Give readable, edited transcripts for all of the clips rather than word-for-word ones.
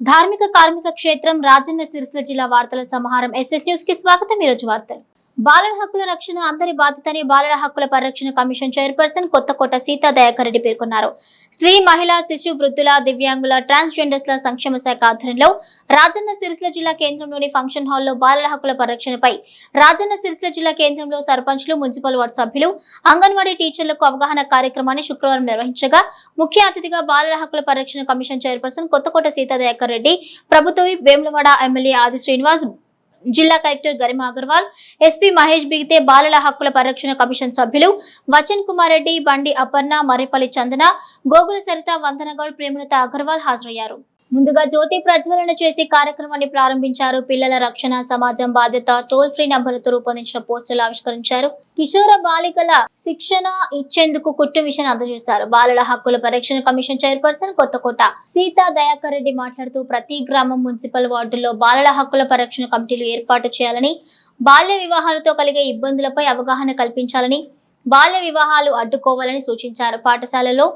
ధార్మిక కార్మిక క్షేత్రం రాజన్న సిరిసిల్ల జిల్లా వార్తల సమాహారం ఎస్ఎస్ న్యూస్ కి స్వాగతం। ఈ రోజు వార్తలు బాలల హక్కుల రక్షణ అందరి బాధ్యతని బాలల హక్కుల పరిరక్షణ కమిషన్ చైర్పర్సన్ కొత్తకోట సీతా దయాకర్ రెడ్డి పేర్కొన్నారు। స్త్రీ మహిళా శిశు వృద్ధుల దివ్యాంగుల ట్రాన్స్జెండర్స్ల సంక్షేమ శాఖ ఆధ్వర్యంలో రాజన్న సిరిసిల్ల జిల్లా కేంద్రంలోని ఫంక్షన్ హాల్లో బాలల హక్కుల పరిరక్షణపై రాజన్న సిరిసిల్ల జిల్లా కేంద్రంలో సర్పంచ్లు మున్సిపల్ వార్డు సభ్యులు అంగన్వాడీ టీచర్లకు అవగాహన కార్యక్రమాన్ని శుక్రవారం నిర్వహించగా ముఖ్య అతిథిగా బాలల హక్కుల పరిరక్షణ కమిషన్ చైర్పర్సన్ కొత్తకోట సీతా దయాకర్ రెడ్డి, ప్రభుత్వ విప్ వేములవాడ ఎమ్మెల్యే ఆది శ్రీనివాస్, జిల్లా కలెక్టర్ గరిమా అగర్వాల్, ఎస్పీ మహేష్ బిగితే, బాలల హక్కుల పరిరక్షణ కమిషన్ సభ్యులు వచన్ కుమార్ రెడ్డి, బండి అపర్ణ, మర్రిపల్లి చందన, గోగుల సరిత, వందనగౌడ్, ప్రేమలత అగర్వాల్ హాజరయ్యారు। ముందుగా జ్యోతి ప్రజ్వలన చేసి కార్యక్రమాన్ని ప్రారంభించారు। పిల్లల రక్షణ సమాజం బాధ్యత టోల్ ఫ్రీ నంబర్లతో రూపొందించిన పోస్టర్లు ఆవిష్కరించారు। కిషోర బాలికల శిక్షణ ఇచ్చేందుకు కుట్టు మిషన్ అందజేశారు। బాలల హక్కుల పరిరక్షణ కమిషన్ చైర్పర్సన్ కొత్తకోట సీతా దయాకర్ రెడ్డి మాట్లాడుతూ ప్రతి గ్రామం మున్సిపల్ వార్డుల్లో బాలల హక్కుల పరిరక్షణ కమిటీలు ఏర్పాటు చేయాలని, బాల్య వివాహాలతో కలిగే ఇబ్బందులపై అవగాహన కల్పించాలని, బాల్య వివాహాలు అడ్డుకోవాలని సూచించారు। పాఠశాలలో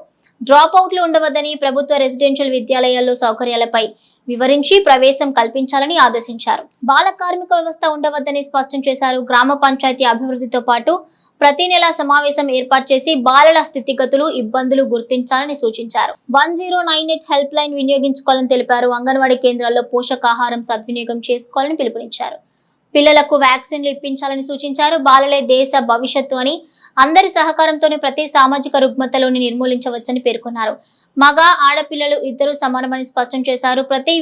డ్రాప్ అవుట్లు ఉండవద్దని, ప్రభుత్వ రెసిడెన్షియల్ విద్యాలయాల్లో సౌకర్యాలపై వివరించి ప్రవేశం కల్పించాలని ఆదేశించారు। బాల కార్మిక వ్యవస్థ ఉండవద్దని స్పష్టం చేశారు। గ్రామ పంచాయతీ అభివృద్ధితో పాటు ప్రతి నెల సమావేశం ఏర్పాటు చేసి బాలల స్థితిగతులు, ఇబ్బందులు గుర్తించాలని సూచించారు। 1098 హెల్ప్ లైన్ వినియోగించుకోవాలని తెలిపారు। అంగన్వాడీ కేంద్రాల్లో పోషకాహారం సద్వినియోగం చేసుకోవాలని పిలుపునిచ్చారు। పిల్లలకు వ్యాక్సిన్లు ఇప్పించాలని సూచించారు। బాలలే దేశ భవిష్యత్తు అని, అందరి సహకారంతోనే ప్రతి సామాజిక రుగ్మతలోని నిర్మూలించవచ్చని పేర్కొన్నారు। మగ ఆడపిల్లలు ఇద్దరు సమానమని స్పష్టం చేశారు। ప్రతి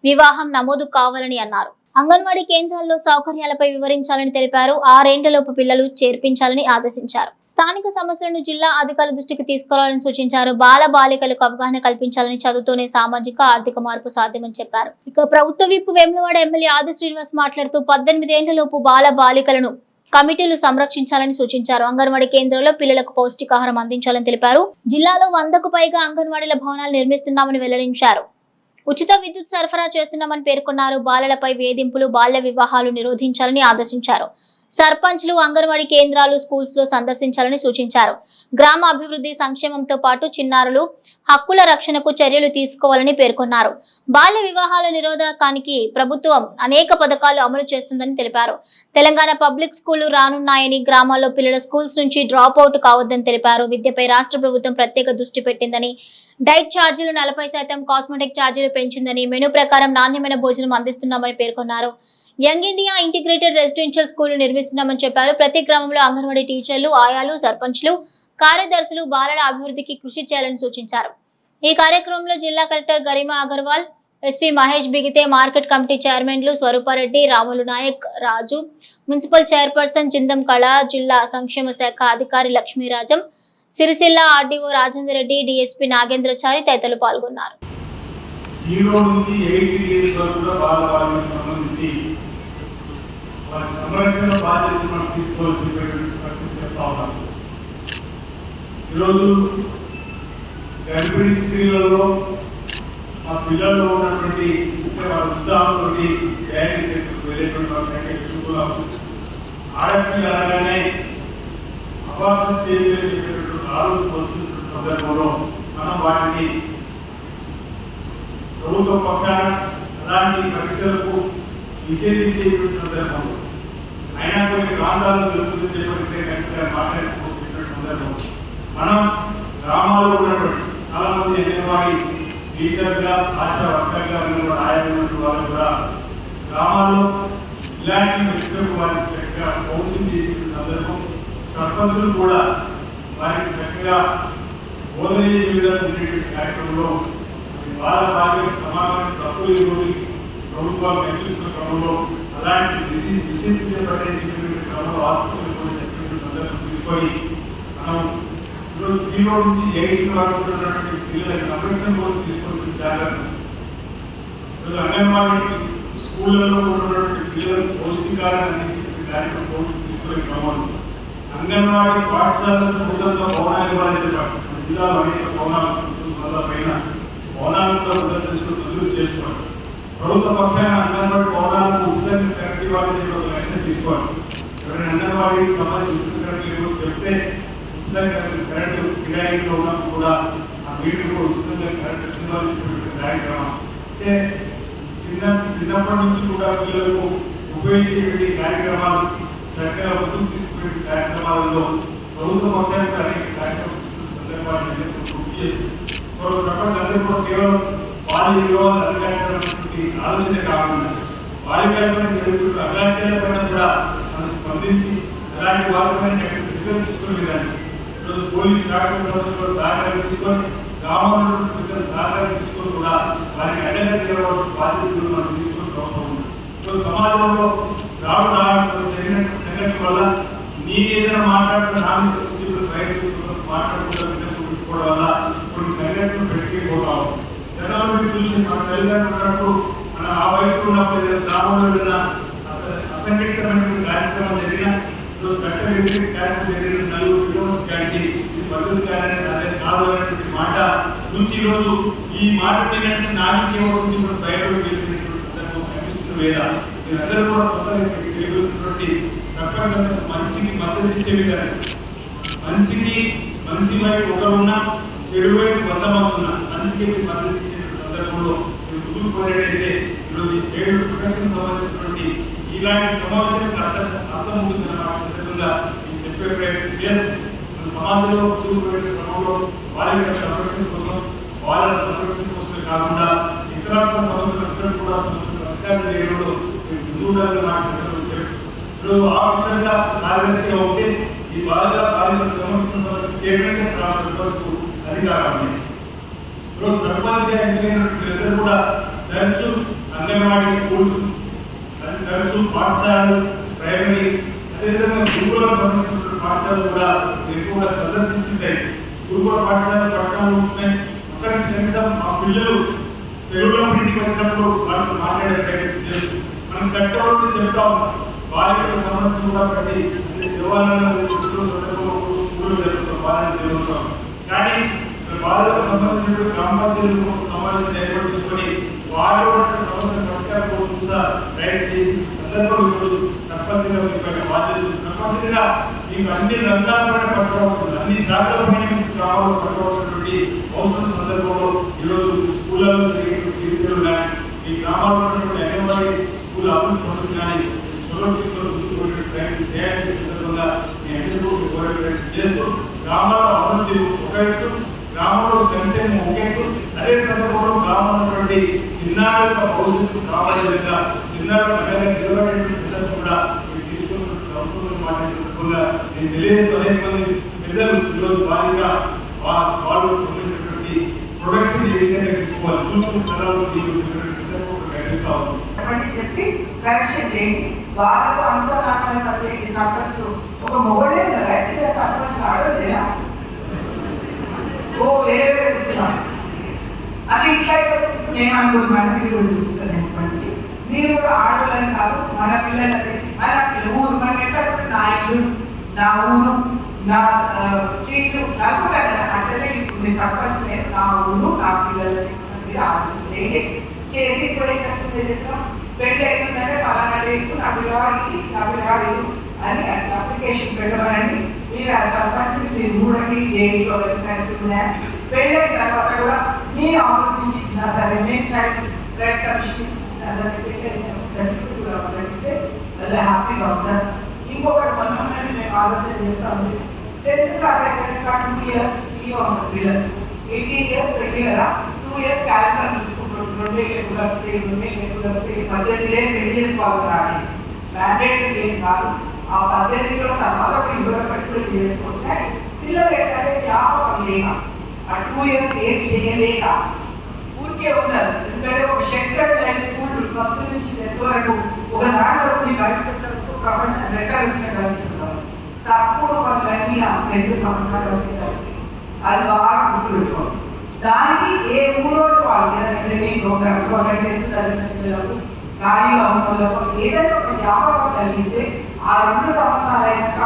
వివాహం నమోదు కావాలని అన్నారు। అంగన్వాడీ కేంద్రాల్లో సౌకర్యాలపై వివరించాలని తెలిపారు। 6 ఏళ్లలోపు పిల్లలు చేర్పించాలని ఆదేశించారు। స్థానిక సమస్యలను జిల్లా అధికారుల దృష్టికి తీసుకురావాలని సూచించారు। బాల బాలికలకు అవగాహన కల్పించాలని, చదువుతోనే సామాజిక ఆర్థిక మార్పు సాధ్యమని చెప్పారు। ఇక ప్రభుత్వ విప్ వేములవాడ ఎమ్మెల్యే ఆది శ్రీనివాస్ మాట్లాడుతూ 18 ఏళ్లలోపు బాల బాలికలను కమిటీలు సంరక్షించాలని సూచించారు। అంగన్వాడీ కేంద్రంలో పిల్లలకు పౌష్టికాహారం అందించాలని తెలిపారు। జిల్లాలో 100కు పైగా అంగన్వాడీల భవనాలు నిర్మిస్తున్నామని వెల్లడించారు। ఉచిత విద్యుత్ సరఫరా చేస్తున్నామని పేర్కొన్నారు। బాలలపై వేధింపులు, బాల్య వివాహాలు నిరోధించాలని ఆదేశించారు। సర్పంచ్లు అంగన్వాడీ కేంద్రాలు, స్కూల్స్ లో సందర్శించాలని సూచించారు। గ్రామ అభివృద్ధి సంక్షేమంతో పాటు చిన్నారులు హక్కుల రక్షణకు చర్యలు తీసుకోవాలని పేర్కొన్నారు। బాల్య వివాహాల నిరోధకానికి ప్రభుత్వం అనేక పథకాలు అమలు చేస్తుందని తెలిపారు। తెలంగాణ పబ్లిక్ స్కూళ్లు రానున్నాయని, గ్రామాల్లో పిల్లల స్కూల్స్ నుంచి డ్రాప్ అవుట్ కావద్దని తెలిపారు। విద్యపై రాష్ట్ర ప్రభుత్వం ప్రత్యేక దృష్టి పెట్టిందని, డైట్ ఛార్జీలు 40%, కాస్మెటిక్ ఛార్జీలు పెంచిందని, మెనూ ప్రకారం నాణ్యమైన భోజనం అందిస్తున్నామని పేర్కొన్నారు। Young India integrated residential school నిర్మిస్తున్నామని చెప్పారు। ప్రతి గ్రామంలో అంగన్వాడీ టీచర్లు, ఆయాలు, సర్పంచ్లు, కార్యదర్శులు బాలల అభివృద్ధికి కృషి చేయాలని సూచించారు। ఈ కార్యక్రమంలో జిల్లా కలెక్టర్ గరిమా అగర్వాల్, ఎస్పీ మహేష్ బిగితే, మార్కెట్ కమిటీ చైర్మన్లు స్వరూపారెడ్డి, రాములు నాయక్, రాజు, మున్సిపల్ చైర్పర్సన్ జిందం కళ, జిల్లా సంక్షేమ శాఖ అధికారి లక్ష్మీరాజం, సిరిసిల్ల ఆర్డీఓ రాజేందర్ రెడ్డి, డీఎస్పీ నాగేంద్రచారి తదితరులు పాల్గొన్నారు। సంరక్షణ బాధ్యత మనం తీసుకోవాల్సినటువంటి పరిస్థితి చెప్తా ఉన్నాం। ఈరోజు గర్భిణీ స్త్రీలలో ఆ పిల్లల్లో ఉన్నటువంటి ఉత్సాహంతో వెళ్ళేటువంటి చూస్తున్నాం। ఆడపిల్ల అలాగానే అపార్థం చేయలేటువంటి ఆలోచన వస్తున్న సందర్భంలో మనం వాటిని ప్రభుత్వ పక్షాన అలాంటి పరీక్షలకు నిషేధించేటువంటి సందర్భంలో అయినా కొన్ని ప్రాంతాలను తెలుపుతుంటే మాట్లాడుకునేటువంటి సందర్భం మనం గ్రామాల్లో ఉన్నటువంటి చాలా మంది అంగన్వాడీ టీచర్గా, ఆశా వర్కర్గా ఉన్నటువంటి ఆయనటువంటి వాళ్ళు కూడా గ్రామాల్లో ఇలాంటి వ్యక్తులకు వారికి చక్కగా కౌన్సిలింగ్ చేసే సందర్భం, సర్పంచులు కూడా వారికి చక్కగా బోధన చేసే విధంగా ఉండేటువంటి కార్యక్రమంలో బాల బాధ్యత సమానమైన తప్పులు ప్రభుత్వాలు కల్పిస్తున్న క్రమంలో అలాంటి నిషేధించబడేటువంటి క్రమంలో ఆసుపత్రులు కూడా చేసినటువంటి సందర్భం తీసుకొని మనం 0 నుంచి 8 వరకు ఉన్నటువంటి పిల్లల సంరక్షణ కోసం తీసుకుంటున్న జాగ్రత్తలు, అంగన్వాడీ స్కూళ్ళలో ఉన్నటువంటి పిల్లలకు పౌష్టికాలను అందించే కార్యక్రమం తీసుకునే క్రమంలో అంగన్వాడీ పాఠశాలలో ఉన్నతంగా భవనాలు ఇవ్వాలని చెప్పారు। జిల్లాలో అనేక భవనాలు పైన భవనాలతో తీసుకుని చేసుకోవాలి। ప్రభుత్వ పక్షాన అంగన్వాడీ భవనాలను ఉచితంగా కరెక్ట్ ఇవ్వాలని యాక్షన్ తీసుకోవాలి। ఎవరైనా అంగన్వాడీకి సంబంధించి ఉచిత కరెక్ట్ చెప్తే ఉచితంగా కరెంటు కిరాయిలో ఉన్నప్పుడు కూడా ఆ మీటర్ కూడా ఉచితంగా కరెంట్ ఇవ్వాల్సినటువంటి కార్యక్రమం అంటే చిన్నప్పటి నుంచి కూడా పిల్లలకు ఉపయోగించే కార్యక్రమాలు చక్కగా ముందుకు తీసుకునే కార్యక్రమాలలో ప్రభుత్వ పక్షానికి అనేక కార్యక్రమాలు పూర్తి చేస్తుంది. ప్రపంచంలో కూడా కేవలం వారి విలువలు అధికారికమైనటువంటి ఆలోచన కాకుండా వారిపైన జరుగుతున్న అగ్రాచార్యపైన కూడా మనం స్పందించి అలాంటి వారిపైన చర్యలు తీసుకునే విధానం ఈరోజు పోలీస్ శాఖ సంబంధించిన సహకారం తీసుకొని గ్రామంలో సహకారం తీసుకొని కూడా వారికి అండగా నిలబడాల్సిన బాధ్యతలు మనం తీసుకోవాల్సిన అవసరం ఉంది. ఈరోజు సమాజంలో రావడం జరిగిన సంఘటన వల్ల నేనేదైనా మాట్లాడుతున్న మాట్లాడుకోవడం వల్ల కొన్ని సంఘటనలు పెట్టిపోతాము. జనాలు చూసి మన తల్లిదండ్రులు మన ఆ వయసులో ఉన్నప్పుడు గ్రామంలో ఏదైనా అసంఘటితమైన కార్యక్రమం జరిగిన చట్ట వ్యతిరేక కార్యక్రమం జరిగిన నలుగురు విలువలు కలిసి ఇది పద్ధతి కాదని అదే కాదు అనేటువంటి మాట నుంచి ఈరోజు ఈ మాట ఏంటంటే నాటకీయ బయటకు వెళ్ళినటువంటి సందర్భం కనిపిస్తున్న వేళ మీరందరూ కూడా కొత్తగా తెలియనటువంటి ప్రపంచం మంచికి మద్దతు ఇచ్చే విధానం మంచికి మంచి వైపు ఒకరున్నా చెడు వైపు 100 మంది ఉన్నా మంచికి మద్దతు ఇచ్చే సందర్భంలో ముందుకు పోయేటైతే ఈరోజు చైల్డ్ ప్రొటెక్షన్ సంబంధించినటువంటి ఇలాంటి సమావేశానికి అర్థం ఉంటుందన్న సందర్భంగా నేను చెప్పే ప్రయత్నం చేయాలి. సమాజంలో ముందుకు పోయే క్రమంలో వారి సంరక్షణ కోసం వాళ్ళ సంరక్షణ కోసమే కాకుండా ఇతరాత్మ సమస్యలు కూడా సమస్యలు పరిష్కారం చేయడంలో ముందు ఉండాలని నాకు ఇప్పుడు ఆఫీసర్గా కార్యదర్శిగా ఉంటే ఈ బాగా బాధితుల సంరక్షణ చైర్మన్ వరకు అధికారం ఉంది. ఇప్పుడు సర్పంచ్ ఎంపికైనటువంటి కూడా తరచు అంగన్వాడీ స్కూల్స్ తరచు పాఠశాలలు ప్రైమరీ అదేవిధంగా గురుకుల సంబంధించిన పాఠశాలలు కూడా ఎక్కువగా సందర్శించుంటాయి. గురుకుల పాఠశాలలు పట్టణాలు ఉంటున్నాయి. అక్కడి కనీసం మా పిల్లలు సెలవుల ఇంటికి వచ్చినప్పుడు వాళ్ళతో మాట్లాడే ప్రయత్నం చేస్తూ మనం చట్టంలో చెప్తా ఉన్నాం. బాలికలకు సంబంధించి కూడా ప్రతి దేవాలయంలో స్కూల్ జరుగుతాం బాధ్యత జరుగుతాం. కానీ బాలికలకు సంబంధించిన గ్రామ పంచాయతీలకు సమావేశం ఏర్పాటు చేసుకొని వారిలో సమస్యలు పరిష్కారం కోసం ప్రయత్నం చేసి సందర్భంలో తప్పనిసరిగా మీకు బాధ్యత తప్పనిసరిగా మీకు అన్ని రంగాలపైన పట్టుకోవాల్సింది అన్ని శాఖలపైన గ్రామాల్లో పట్టుకోవాల్సినటువంటి అవసరం సందర్భంలో ఈరోజు స్కూళ్ళలో జరిగేటువంటి కానీ ఈ గ్రామాల్లో ఉన్నటువంటి అంగన్వాడీ స్కూల్ అభివృద్ధి సంబంధించి కానీ చొరవ తీసుకొని ముందుకు ప్రయత్నం చేయాలని సందర్భంగా నేను అందరూ కోరే ప్రయత్నం చేస్తూ గ్రామాల అభివృద్ధి ఒక ఎత్తు గ్రామంలో సంక్షేమం ఒక ఎత్తు అదే సందర్భంలో గ్రామంలో ఉన్నటువంటి చిన్నారుల భవిష్యత్తు కావాలి విధంగా చిన్నారుల నిలబడేటువంటి సందర్భం కూడా మీరు తీసుకున్నటువంటి అవసరం మాట్లాడుతున్నా నేను తెలియజేస్తూ అనేక మంది పెద్దలు ఈరోజు వారిగా వాళ్ళు సంబంధించినటువంటి ప్రొడక్షన్ ఏ విధంగా తీసుకోవాలి సూచన సలహాలు చెప్పి కరెక్షన్ చేయండి. వాళ్ళకు అంశాలను ప్రత్యేక సర్పంచ్ ఒక మొగడే రైతు సర్పంచ్ ఆడలేదా ఓ వేరే చూస్తున్నాను అది ఇట్లా నేను అనుకుంటున్నాను. మీరు కూడా చూస్తారు మంచి మీరు కూడా ఆడవాళ్ళని కాదు మన పిల్లలది మన ఊరు మన ఎట్లా నా ఇల్లు నా ఊరు నా స్ట్రీట్ అనుకుంటా కదా అంటే ఇప్పుడు మీ సర్పంచ్ లేదు నా ఊరు నా పిల్లలది ఆలోచన చేయండి. చేసి ఇప్పుడు ఏంటంటే చెప్తాం పెళ్ళి అవుతుందంటే పలానా డేకు నా పిల్లవాడి అని అప్లికేషన్ పెట్టమనండి. మీరు ఆ సర్పంచ్ మీరు చూడండి ఏంటో కనుక్కున్నాయి. పెళ్ళి అయిన తర్వాత కూడా మీ ఆఫీస్ నుంచి ఇచ్చినా సరే మేము చైల్డ్ రైట్స్ కమిషన్ నుంచి ఇచ్చినా సరే సర్టిఫికేట్ కూడా ఇస్తే అలా హ్యాపీగా ఉంటారు. ఇంకొకటి మనం మేము ఆలోచన చేస్తాము 10th క్లాస్ అయిపోయినాక 2 years ఫ్రీ ఉంటుంది పిల్లలు 18 years పెళ్ళి కదా 2 years క్యాలెండర్ చూసుకుంటారు. 2 రెగ్యులర్స్ 18 పెళ్లి చేసుకోవాలి కానీ మ్యాండేటరీ ఏం కాదు. ఆ 18 తర్వాత ఇవ్వడం పెట్టుబడి చేసుకోవచ్చు. పిల్లలు ఏంటంటే జ్ఞాపకం లేక ఆ 2 years ఏం చేయలేక ఊరికే ఉన్నారు. ఎందుకంటే ఒక షెల్టర్డ్ లైఫ్ స్కూల్ ఫస్ట్ నుంచి 10th వరకు ఒక నాడు బయటకు వచ్చినప్పుడు ప్రపంచం రెక్కలు కనిపిస్తున్నారు. తప్పుడు పనులన్నీ ఆ 2 సంవత్సరాలు అది బాగా గుర్తుపెట్టుకోండి. దానికి ఏ ఊరోడు వాళ్ళు ట్రైనింగ్ ప్రోగ్రామ్స్ పిల్లలకు ఖాళీగా ఉన్నలకు ఏదైనా ఒక జ్ఞాపకం కలిగిస్తే ఆ 2 సంవత్సరాలు అయినాక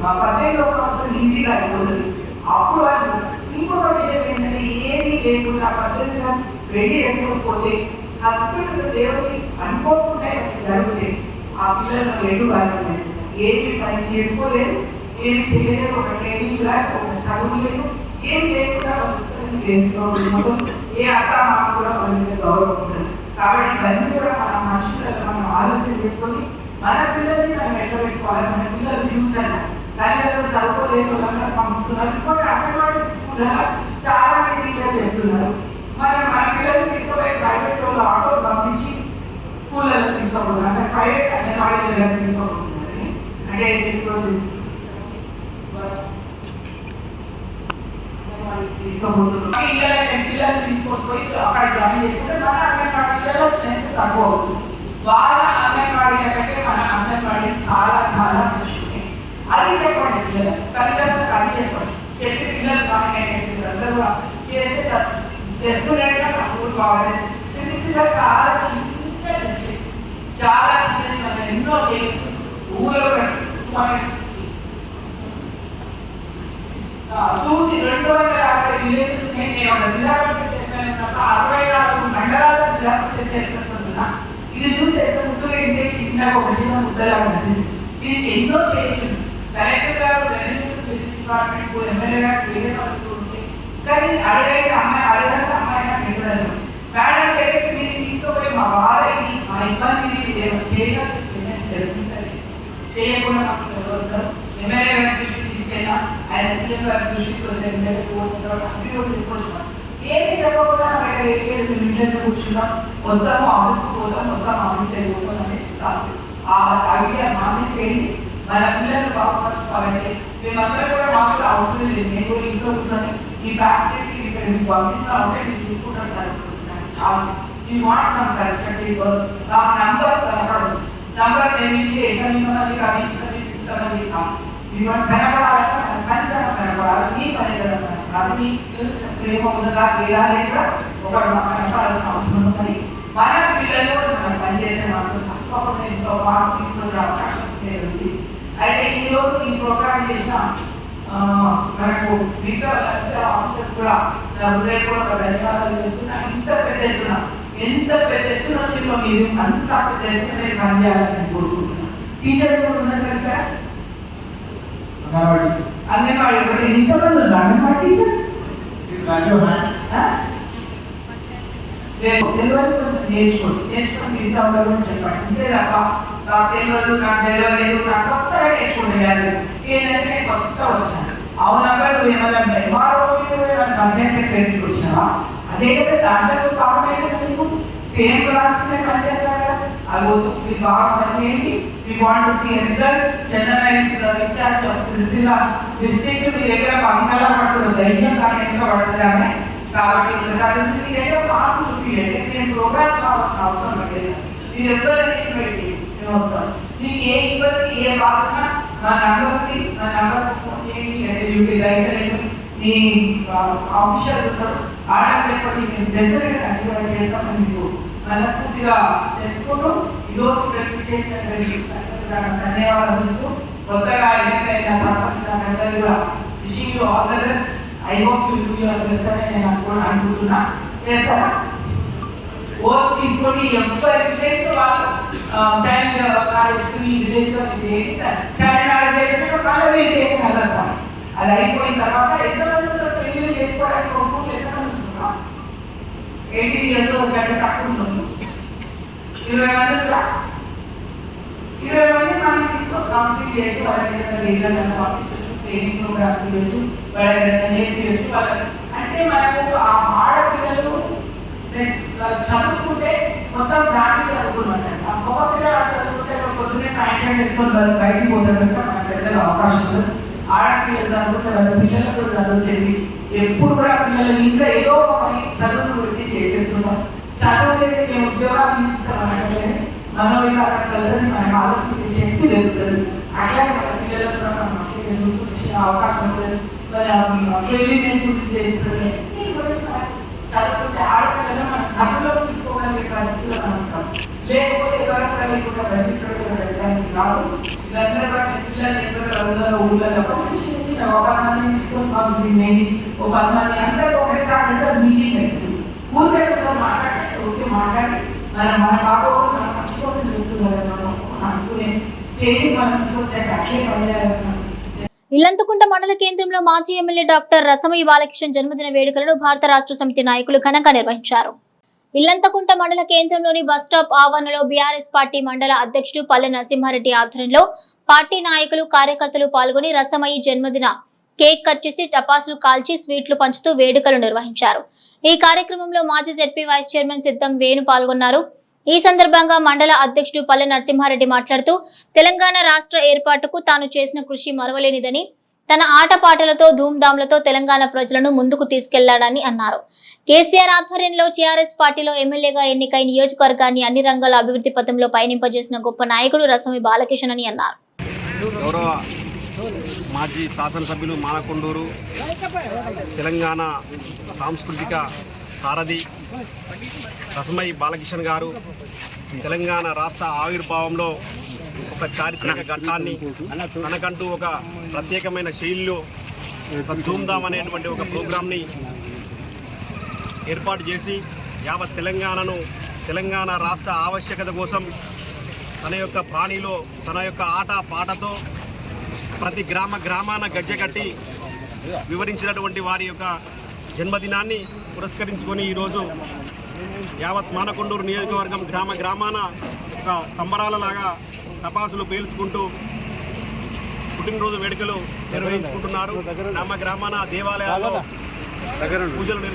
18వ సంవత్సరం ఈజీగా అయిపోతుంది. అప్పుడు వాళ్ళు ఇంకొక విషయం ఏంటంటే ఏది లేకుండా 18 రెడీ చేసుకోకపోతే హస్బెండ్ దేవుడికి అనుకోకుండా జరుగుతాయి. ఆ పిల్లలు లేడు వాళ్ళు ఏమి పని చేసుకోలేదు, ఏమి చేయలేదు, ఒక ట్రైనింగ్ లేదు, ఒక చదువు లేదు, ఏం లేకుండా వేసుకోవడం ఏ అత్త మామ కూడా వాళ్ళ మీద గౌరవం ఉంటుంది. కాబట్టి ఇవన్నీ కూడా మన మనుషులలో మనం ఆలోచన చేసుకొని మన పిల్లల్ని మనం ఎట్లా పెట్టుకోవాలి, మన పిల్లల ఫ్యూచర్ తల్లిదండ్రులు చదువుకోలేని వాళ్ళంతా పంపుతున్నారు. ఇంకోటి అంగన్వాడీ స్కూళ్ళలో చాలా మంది టీచర్స్ చెప్తున్నారు మన పిల్లల్ని తీసుకుపోయి ప్రైవేట్ వాళ్ళు ఆటోలు పంపించి స్కూళ్ళలో తీసుకోకూడదు, అంటే ప్రైవేట్ అంగన్వాడీ దగ్గర తీసుకోకూడదని అంటే తీసుకోవచ్చు పిల్లలు తీసుకొని పోయి అక్కడ జాయిన్ చేసుకుంటే మన అంగన్వాడీలలో స్ట్రెంత్ తక్కువ అవుతుంది. వాళ్ళ అంగన్వాడీల కంటే మన అంగన్వాడీ చాలా చాలా మంచిది. అది చెప్పండి పిల్లలు, తల్లిదండ్రులకు అది చెప్పండి. చెప్పి పిల్లలు జాయిన్ అయ్యేటప్పుడు చేస్తే డెఫినెట్గా నాకు బాగా సిరిసిల్ల చాలా చిన్న డిస్ట్రిక్ట్, చాలా చిన్నది, మనం ఎన్నో చేయొచ్చు. ఊళ్ళో 250 విలేజెస్ నేను ఒక జిల్లా పరిషత్ చైర్మన్ ఉన్నప్పుడు 64 మండలాల జిల్లా పరిషత్ చైర్మన్స్ ఉన్నా. ఇది చూసి ఎంత ముద్దుగా ఇంటే చిన్నగా ఒక చిన్న ముద్దలాగా అనిపిస్తుంది. దీనికి ఎన్నో చేయొచ్చు. కలెక్టర్ గారు డిపార్ట్మెంట్ ఎమ్మెల్యే గారు వేరే వాళ్ళు ఉంటే కానీ అడగైన అమ్మాయి పెట్టలేదు. మేడం దగ్గరికి మీరు తీసుకుపోయి మా బాధని మా ఇబ్బందిని చేయకుండా ఎమ్మెల్యే గారి దృష్టి తీసుకెళ్ళినా ఆయన సీఎం గారి దృష్టికి చెప్పొచ్చు. ఏమి చెప్పకుండా ఇంటర్ కూర్చున్నాం, వస్తాము ఆఫీస్కి పోతాం, ఆఫీస్కి వెళ్ళిపోతాం అనేది కాదు. ఆ ఐడియా ఆఫీస్కి వెళ్ళి మన పిల్లలు బాగుపరచుకోవాలంటే మేమందరం కూడా మాకు అవసరం లేదు. నేను ఇంట్లో కూర్చొని ఈ ఫ్యాక్టరీకి ఇక్కడ మీకు పంపిస్తా ఉంటే మీరు చూసుకుంటారు సార్. ఈ వాట్ సమ్ కన్స్ట్రక్టివ్ వర్క్ నా నంబర్స్ కనపడదు. నంబర్ నేను ఎంతమంది కానీ ఇంతమంది కాదు. ఇవన్నీ కనపడాలంటే మన పనితనం కనపడాలి, నీ పనితనం కనపడాలి, నీ ప్రేమ ఉన్నదా లేదా లేదా ఒకటి మాకు కనపడాల్సిన అవసరం ఉన్నది. మన పిల్లలు మనం పనిచేసే మాత్రం తప్పకుండా ఎంతో మార్పు తీసుకొచ్చే అవకాశం ఉంది. అయితే ఈరోజు ఈ ప్రోగ్రామ్ చేసిన మనకు మిగతా ఆఫీసర్స్ కూడా నా హృదయపూర్వక ధన్యవాదాలు చెప్తున్నా. ఎంత పెద్ద ఎత్తున వచ్చిందో మీరు అంత పెద్ద ఎత్తున మీరు పనిచేయాలని నేను కోరుకుంటున్నాను. టీచర్స్ కూడా ఉన్నారు కనుక అంగన్వాడీ ఒకటి ఇంతమంది ఉన్నారు అంగన్వాడీ టీచర్స్ తెలియదు కొంచెం నేర్చుకొని మిగతా కూడా చెప్పండి. అంతే తప్ప నాకు తెలియదు నాకు కొత్తగా నేర్చుకోండి కాదు. ఏంటంటే నేను కొత్త వచ్చాను. అవునబ్బా నువ్వు ఏమన్నా పంచాయత్ సెక్రటరీకి వచ్చినావా? అదే కదా దాంట్లో భాగమే కదా నీకు సేమ్ రాష్ట్రమే పనిచేస్తా కదా. అది మీ బాగా పని ఏంటి? మీ want see result. Chandrababu incharge of Sircilla district మీ దగ్గర బంగాళా పట్టుకున్న ధైర్యం కానీ ఎక్కడ పడుతుందామే. కాబట్టి ఒకసారి మీ దగ్గర మార్పు చూపించండి. నేను ప్రోగ్రామ్ కావాల్సిన అవసరం లేదు. మీరు ఎవరైనా పెట్టి నేను వస్తాను. మీకు ఏ ఇబ్బంది ఏ బాధ నా నంబర్ ఫోన్ చేయండి. రైటర్ మీ ఆఫీషియల్ ఉంటారు ఆడపడి నేను డెఫినెట్ అన్ని చేస్తామని మీకు మనస్ఫూర్తిగా చెప్పుకుంటూ ఈరోజు చేసిన ధన్యవాదాలు. కొత్తగా ఎన్నికైన సర్పంచ్ అందరూ కూడా wishing you all the best. I hope you do your best అని నేను అనుకుంటున్నా. చేస్తారా? ఓట్ తీసుకొని ఎవరి విలేజ్ వాళ్ళు చైల్డ్ మ్యారేజ్ ఈ విలేజ్ లో చైల్డ్ మ్యారేజ్ అయిపోయిన మళ్ళీ అదంతా అది అయిపోయిన తర్వాత ఎంతమంది పెళ్లి చేసుకోవడానికి ఒప్పుకోలు ఎంతమంది ఉంటున్నాం? 18 years కంటే తక్కువ ఉంటుంది. 20 మంది మనం తీసుకో కౌన్సిలింగ్ చేయొచ్చు. వాళ్ళకి ఏదైనా పంపించవచ్చు, ట్రైనింగ్ ప్రోగ్రామ్స్ చేయొచ్చు, వాళ్ళకి నేర్పించవచ్చు. వాళ్ళకి అంటే మనకు ఆ ఆడపిల్లలు చదువుకుంటే మొత్తం ఫ్యామిలీ చదువుకున్నట్టు. ఆ గొప్ప పిల్లలు చదువుకుంటే పొద్దున్నే ప్యాంట్ వేసుకొని వాళ్ళు బయటికి పోతారంటే మనకు పెద్దగా అవకాశం ఉంది. ఆడపిల్లలు చదువుకుంటే వాళ్ళ పిల్లలకు కూడా చదువు చెప్పి ఎప్పుడు కూడా పిల్లలు ఇంట్లో ఏదో ఒకటి చదువు గురించి చేపిస్తున్నాం. చదువుతే మేము ఉద్యోగాలు ఇస్తామని మనోవికాసం కలదని మనకు ఆలోచించే శక్తి పెరుగుతుంది. అట్లాగే మన పిల్లలకు కూడా మనం మంచిగా చూసుకునే అవకాశం ఉంటుంది. మన క్లీనినెస్ గురించి తెలుస్తుంది. చదువుకుంటే ఆడపిల్లలు మన ధర్మంలో చూసుకోగలిగే పరిస్థితిలో మనం ఉంటాం. లేకపోతే ఎవరైనా లేకుండా బయటకు వెళ్ళడానికి కాదు. వీళ్ళందరూ కూడా పిల్లలు ఎక్కడ ఊళ్ళలో చిన్న చిన్న ఒక 10 మంది తీసుకొని కౌన్సిలింగ్ అయ్యి ఒక 10 మంది అందరూ ఒకటేసారి మీటింగ్ అవుతుంది. ఊరికే ఒకసారి మాట్లాడి మన బాబు మన మంచి కోసం చెప్తున్నారు. మనం అనుకునే స్టేజ్ మనం తీసుకొచ్చాక అట్లే పనిచేయాలన్నాం. ఇల్లంతకుంట మండల కేంద్రంలో మాజీ ఎమ్మెల్యే డాక్టర్ రసమయ్య బాలకిషన్ జన్మదిన వేడుకలను భారత రాష్ట్ర సమితి నాయకులు ఘనంగా నిర్వహించారు. ఇల్లంతకుంట మండల కేంద్రంలోని బస్టాప్ ఆవరణలో బీఆర్ఎస్ పార్టీ మండల అధ్యక్షుడు పల్లె నరసింహారెడ్డి ఆధ్వర్యంలో పార్టీ నాయకులు కార్యకర్తలు పాల్గొని రసమయ్య జన్మదిన కేక్ కట్ చేసి టపాసులు కాల్చి స్వీట్లు పంచుతూ వేడుకలు నిర్వహించారు. ఈ కార్యక్రమంలో మాజీ జెడ్పీ వైస్ చైర్మన్ సిద్ధం వేణు పాల్గొన్నారు. ఈ సందర్భంగా మండల అధ్యక్షుడు పల్లె నరసింహారెడ్డి మాట్లాడుతూ తెలంగాణ రాష్ట్ర ఏర్పాటుకు తాను చేసిన కృషి మరవలేనిదని, తన ఆటపాటలతో ధూమ్ధాంలతో తెలంగాణ ప్రజలను ముందుకు తీసుకెళ్లాడని అన్నారు. కేసీఆర్ ఆధ్వర్యంలో టీఆర్ఎస్ పార్టీలో ఎమ్మెల్యేగా ఎన్నికై నియోజకవర్గాన్ని అన్ని రంగాల అభివృద్ధి పథంలో పయనింపజేసిన గొప్ప నాయకుడు రసమయ్య బాలకిషన్ అని అన్నారు. గౌరవ మాజీ శాసనసభ్యులు మానకొండూరు తెలంగాణ సాంస్కృతిక సారథి రసమయ్య బాలకిషన్ గారు తెలంగాణ రాష్ట్ర ఆవిర్భావంలో ఒక చారిత్రక ఘట్టాన్ని తనకంటూ ఒక ప్రత్యేకమైన శైలిలో ఒక ధూమ్ధామ్ అనేటువంటి ఒక ప్రోగ్రాంని ఏర్పాటు చేసి యావత్ తెలంగాణ రాష్ట్ర ఆవశ్యకత కోసం తన యొక్క ప్రాణిలో తన యొక్క ఆట పాటతో ప్రతి గ్రామాన గజ్జెకట్టి వివరించినటువంటి వారి యొక్క జన్మదినాన్ని పురస్కరించుకొని ఈరోజు యావత్ మానకొండూరు నియోజకవర్గం గ్రామాన ఒక సంబరాలలాగా టపాసులు పేల్చుకుంటూ పుట్టినరోజు వేడుకలు నిర్వహించుకుంటున్నారు. గ్రామాన దేవాలయాల్లో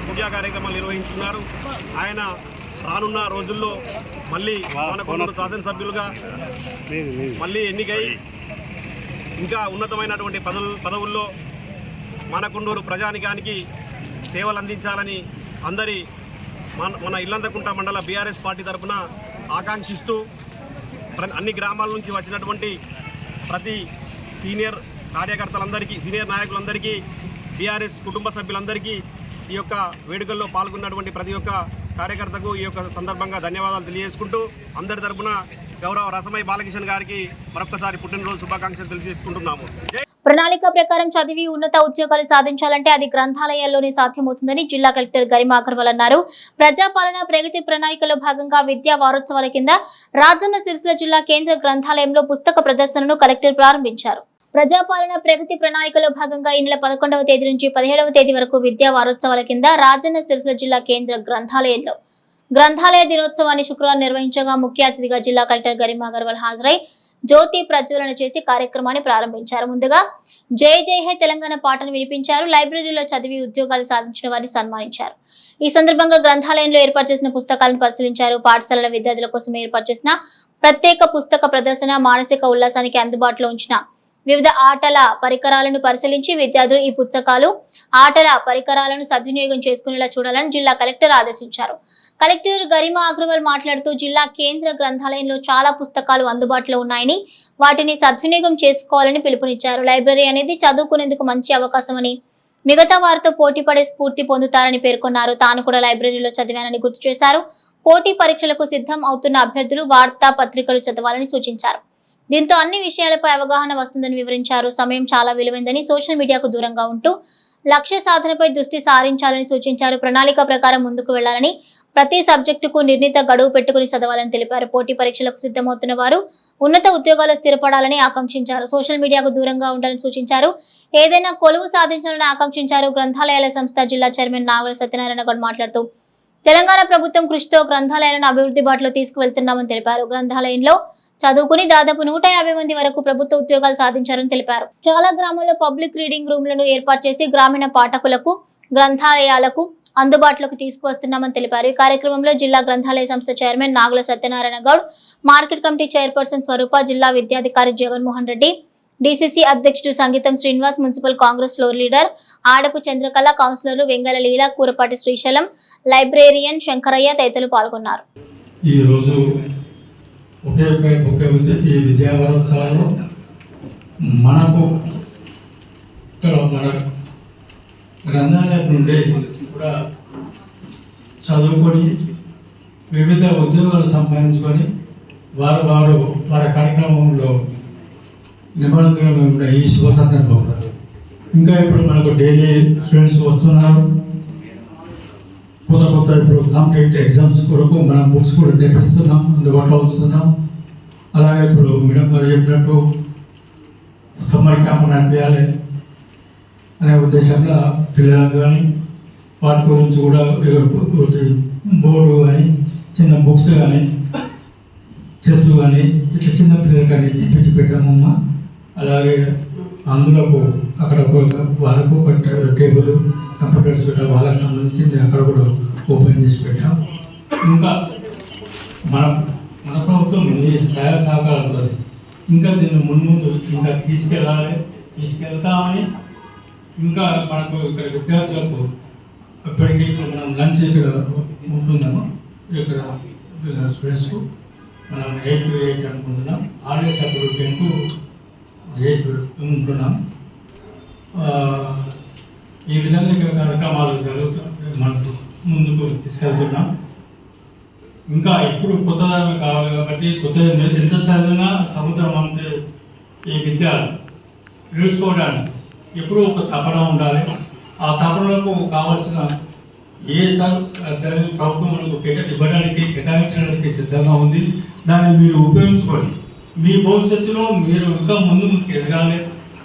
పూజా కార్యక్రమాలు నిర్వహించుకున్నారు. ఆయన రానున్న రోజుల్లో మళ్ళీ మానకొండూరు శాసనసభ్యులుగా మళ్ళీ ఎన్నికై ఇంకా ఉన్నతమైనటువంటి పదవుల్లో మానకొండూరు ప్రజానికానికి సేవలు అందించాలని అందరి మన ఇల్లంతకుంట మండల బీఆర్ఎస్ పార్టీ తరఫున ఆకాంక్షిస్తూ అన్ని గ్రామాల నుంచి వచ్చినటువంటి ప్రతి సీనియర్ కార్యకర్తలందరికీ, సీనియర్ నాయకులందరికీ, బీఆర్ఎస్ కుటుంబ సభ్యులందరికీ ఈ యొక్క వేడుకల్లో పాల్గొన్నటువంటి ప్రతి ఒక్క కార్యకర్తకు ఈ యొక్క సందర్భంగా ధన్యవాదాలు తెలియజేసుకుంటూ అందరి తరఫున గౌరవ రసమయ్య బాలకిషన్ గారికి మరొకసారి పుట్టినరోజు శుభాకాంక్షలు తెలియజేసుకుంటున్నాము. ప్రణాళిక ప్రకారం చదివి ఉన్నత ఉద్యోగాలు సాధించాలంటే అది గ్రంథాలయాల్లోనే సాధ్యమవుతుందని జిల్లా కలెక్టర్ గరిమా అగర్వాల్ అన్నారు. ప్రజాపాలన ప్రగతి ప్రణాళికలో భాగంగా విద్యా వారోత్సవాల కింద రాజన్న సిరిసిల్ల జిల్లా కేంద్ర గ్రంథాలయంలో పుస్తక ప్రదర్శనను కలెక్టర్ ప్రారంభించారు. ప్రజాపాలన ప్రగతి ప్రణాళికలో భాగంగా ఈ నెల 11వ తేదీ నుంచి 17వ తేదీ వరకు విద్యా వారోత్సవాల కింద రాజన్న సిరిసిల్ల జిల్లా కేంద్ర గ్రంథాలయంలో గ్రంథాలయ దినోత్సవాన్ని శుక్రవారం నిర్వహించగా ముఖ్య అతిథిగా జిల్లా కలెక్టర్ గరిమా అగర్వాల్ హాజరై జ్యోతి ప్రజ్వలన చేసి కార్యక్రమాన్ని ప్రారంభించారు. ముందుగా జై జై హై తెలంగాణ పాటను వినిపించారు. లైబ్రరీలో చదివి ఉద్యోగాలు సాధించిన వారిని సన్మానించారు. ఈ సందర్భంగా గ్రంథాలయంలో ఏర్పాటు చేసిన పుస్తకాలను పరిశీలించారు. పాఠశాలల విద్యార్థుల కోసం ఏర్పాటు చేసిన ప్రత్యేక పుస్తక ప్రదర్శన, మానసిక ఉల్లాసానికి అందుబాటులో ఉంచిన వివిధ ఆటల పరికరాలను పరిశీలించి విద్యార్థులు ఈ పుస్తకాలు, ఆటల పరికరాలను సద్వినియోగం చేసుకునేలా చూడాలని జిల్లా కలెక్టర్ ఆదేశించారు. కలెక్టర్ గరిమా అగర్వాల్ మాట్లాడుతూ జిల్లా కేంద్ర గ్రంథాలయంలో చాలా పుస్తకాలు అందుబాటులో ఉన్నాయని, వాటిని సద్వినియోగం చేసుకోవాలని పిలుపునిచ్చారు. లైబ్రరీ అనేది చదువుకునేందుకు మంచి అవకాశమని, మిగతా వారితో పోటీ పడే స్ఫూర్తి పొందుతారని పేర్కొన్నారు. తాను కూడా లైబ్రరీలో చదివానని గుర్తు చేశారు. పోటీ పరీక్షలకు సిద్ధం అవుతున్న అభ్యర్థులు వార్తా పత్రికలు చదవాలని సూచించారు. దీంతో అన్ని విషయాలపై అవగాహన వస్తుందని వివరించారు. సమయం చాలా విలువైందని, సోషల్ మీడియాకు దూరంగా ఉంటూ లక్ష్య సాధనపై దృష్టి సారించాలని సూచించారు. ప్రణాళిక ప్రకారం ముందుకు వెళ్లాలని, ప్రతి సబ్జెక్టుకు నిర్ణీత గడువు పెట్టుకుని చదవాలని తెలిపారు. పోటీ పరీక్షలకు సిద్ధమవుతున్న వారు ఉన్నత ఉద్యోగాలు స్థిరపడాలని ఆకాంక్షించారు. సోషల్ మీడియాకు దూరంగా ఉండాలని సూచించారు. ఏదైనా కొలువు సాధించాలని ఆకాంక్షించారు. గ్రంథాలయాల సంస్థ జిల్లా చైర్మన్ నాగల సత్యనారాయణ గౌడ్ మాట్లాడుతూ తెలంగాణ ప్రభుత్వం కృషితో గ్రంథాలయాలను అభివృద్ధి బాటలో తీసుకువెళ్తున్నామని తెలిపారు. గ్రంథాలయంలో చదువుకుని దాదాపు 150 మంది వరకు ప్రభుత్వ ఉద్యోగాలు సాధించారని తెలిపారు. చాలా గ్రామాల్లో పబ్లిక్ రీడింగ్ రూమ్లను ఏర్పాటు చేసి గ్రామీణ పాఠకులకు గ్రంథాలయాలకు అందుబాటులోకి తీసుకువస్తున్నామని తెలిపారు. ఈ కార్యక్రమంలో జిల్లా గ్రంథాలయ సంస్థ chairman Nagula Satyanarayana Goud, market committee chairperson Swarupa, జిల్లా విద్యాధికారి జగన్మోహన్ రెడ్డి, డిసిసి అధ్యక్షుడు Sangeetham Srinivas, municipal Congress floor leader Adapu Chandrakala, కౌన్సిలర్లు వెంగళ లీల, కూరపాటి శ్రీశైలం, లైబ్రేరియన్ శంకరయ్య తదితరులు పాల్గొన్నారు. ఈ విద్యా వారోత్సవాల్లో మనకు ఇక్కడ మన గ్రంథాలయం నుండి కూడా చదువుకొని వివిధ ఉద్యోగాలు సంపాదించుకొని వారి కార్యక్రమంలో నిమగ్నమై ఈ శుభ సందర్భంలో ఇంకా ఇప్పుడు మనకు డైలీ స్టూడెంట్స్ వస్తున్నారు. కొత్త ఇప్పుడు కాంపిటేటివ్ ఎగ్జామ్స్ కొరకు మనం బుక్స్ కూడా తెప్పిస్తున్నాం, అందుబాటులో ఉంచుతున్నాం. అలాగే ఇప్పుడు మేడం గారు చెప్పినట్టు సమ్మర్ క్యాంప్ నడిపించాలి, అనే ఉద్దేశంలో పిల్లలకు కానీ వాటి గురించి కూడా బోర్డు కానీ చిన్న బుక్స్ కానీ చెస్ కానీ ఇట్లా చిన్న పిల్లలు కానీ తెప్పించి పెట్టామమ్మా. అలాగే అందులో అక్కడ వాళ్ళకు ఒక టేబుల్ కంప్యూటర్స్ పెట్టాం, వాళ్ళకి సంబంధించింది అక్కడ కూడా ఓపెన్ చేసి పెట్టాం. ఇంకా మన ప్రభుత్వం ఈ సహాయ సహకారంతో ఇంకా దీన్ని ముందు ఇంకా తీసుకెళ్తామని ఇంకా మనకు ఇక్కడ విద్యార్థులకు ఇప్పటికీ ఇప్పుడు మనం లంచ్ ఇక్కడ ఉంటుందమ్మా. ఇక్కడ స్టూడెంట్స్కు మనం 8 to 8 అనుకుంటున్నాం. ఆల్రెడీ అప్పుడు 10 to 8 ఉంటున్నాం. ఈ విధంగా ఇక్కడ కార్యక్రమాలు మనకు ముందుకు తీసుకెళ్తున్నాం. ఇంకా ఇప్పుడు కొత్తదనం కావాలి కాబట్టి కొత్త ఎంత చదివినా సముద్రం అంటే ఈ విద్య నేర్చుకోవడానికి ఎప్పుడూ ఒక తపన ఉండాలి. ఆ తపనలకు కావాల్సిన దాన్ని ప్రభుత్వం మనకు కేటాయించడానికి సిద్ధంగా ఉంది. దాన్ని మీరు ఉపయోగించుకోండి. మీ భవిష్యత్తులో మీరు ఇంకా ముందుకు ఎదగాలి,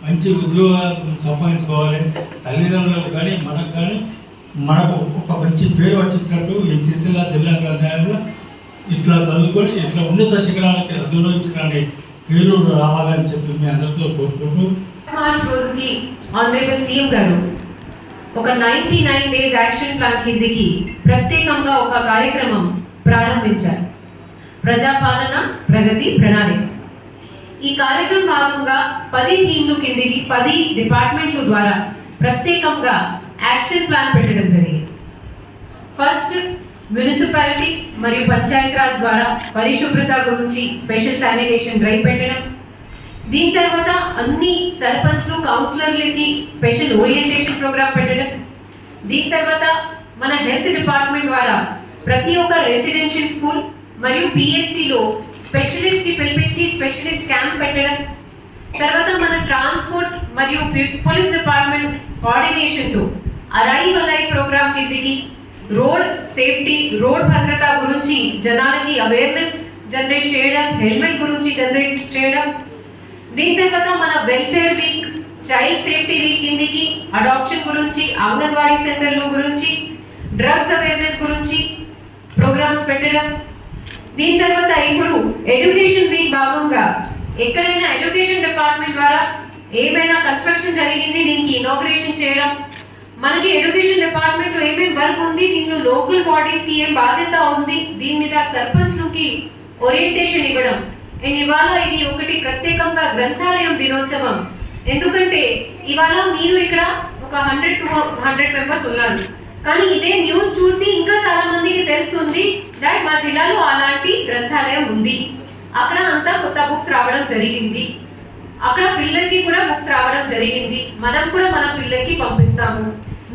మంచి ఉద్యోగాలు సంపాదించుకోవాలి. తల్లిదండ్రులకు కానీ మనకు కానీ మనకు ఒక మంచి పేరు వచ్చినట్టు ఈ సిరిసిల్ల జిల్లా గ్రంథాలయంలో ఇట్లా చదువుకొని ఇట్లా ఉన్నత శిఖరాలకి అధిరోహించడానికి పేరు రావాలని చెప్పి మీ అందరితో కోరుకుంటూ మార్చ్ రోజుకి ఆనరబుల్ సీఎం గారు ఒక 99 డేస్ యాక్షన్ ప్లాన్ కిందికి ప్రత్యేకంగా ఒక కార్యక్రమం ప్రారంభించారు. ప్రజాపాలన ప్రగతి ప్రణాళిక. ఈ కార్యక్రమం భాగంగా 10 థీమ్లు కిందికి 10 డిపార్ట్మెంట్ల ద్వారా ప్రత్యేకంగా యాక్షన్ ప్లాన్ పెట్టడం జరిగింది. ఫస్ట్ మున్సిపాలిటీ మరియు పంచాయతీరాజ్ ద్వారా పరిశుభ్రత గురించి స్పెషల్ శానిటేషన్ డ్రైవ్ పెట్టడం. దీని తర్వాత అన్ని సర్పంచ్లు కౌన్సిలర్లకి స్పెషల్ ఓరియంటేషన్ ప్రోగ్రామ్ పెట్టడం. దీని తర్వాత మన హెల్త్ డిపార్ట్మెంట్ ద్వారా ప్రతి ఒక్క రెసిడెన్షియల్ స్కూల్ మరియు పిహెచ్సిలో స్పెషలిస్ట్కి పిలిపించి స్పెషలిస్ట్ క్యాంప్ పెట్టడం. తర్వాత మన ట్రాన్స్పోర్ట్ మరియు పోలీస్ డిపార్ట్మెంట్ కోఆర్డినేషన్తో అరైవ్ అలైవ్ ప్రోగ్రామ్ కిందికి రోడ్ సేఫ్టీ, రోడ్ భద్రత గురించి జనాలకి అవేర్నెస్ జనరేట్ చేయడం, హెల్మెట్ గురించి జనరేట్ చేయడం. దీని తర్వాత మన welfare week, child safety week కిందికి అడాప్షన్ గురించి, అంగన్వాడీ సెంటర్ల గురించి, డ్రగ్స్ అవేర్నెస్ గురించి ప్రోగ్రామ్స్ పెట్టడం. దీని తర్వాత ఇప్పుడు ఎడ్యుకేషన్ వీక్ భాగంగా ఎక్కడైనా ఎడ్యుకేషన్ డిపార్ట్మెంట్ ద్వారా ఏమైనా కన్స్ట్రక్షన్ జరిగింది, దీనికి ఇనాగ్రేషన్ చేయడం. మనకి ఎడ్యుకేషన్ డిపార్ట్మెంట్లో ఏమేమి వర్క్ ఉంది, దీనిలో లోకల్ బాడీస్కి ఏం బాధ్యత ఉంది, దీని మీద సర్పంచ్లకి ఓరియంటేషన్ ఇవ్వడం. అండ్ ఇవాళ ఇది ఒకటి ప్రత్యేకంగా గ్రంథాలయం దినోత్సవం. ఎందుకంటే ఇవాళ మీరు ఇక్కడ ఒక 100 to 100 మెంబర్స్ ఉన్నారు, కానీ ఇదే న్యూస్ చూసి ఇంకా చాలా మందికి తెలుస్తుంది దట్ మా జిల్లాలో అలాంటి గ్రంథాలయం ఉంది. అక్కడ అంతా కొత్త బుక్స్ రావడం జరిగింది, అక్కడ పిల్లలకి కూడా బుక్స్ రావడం జరిగింది. మనం కూడా మన పిల్లలకి పంపిస్తాము.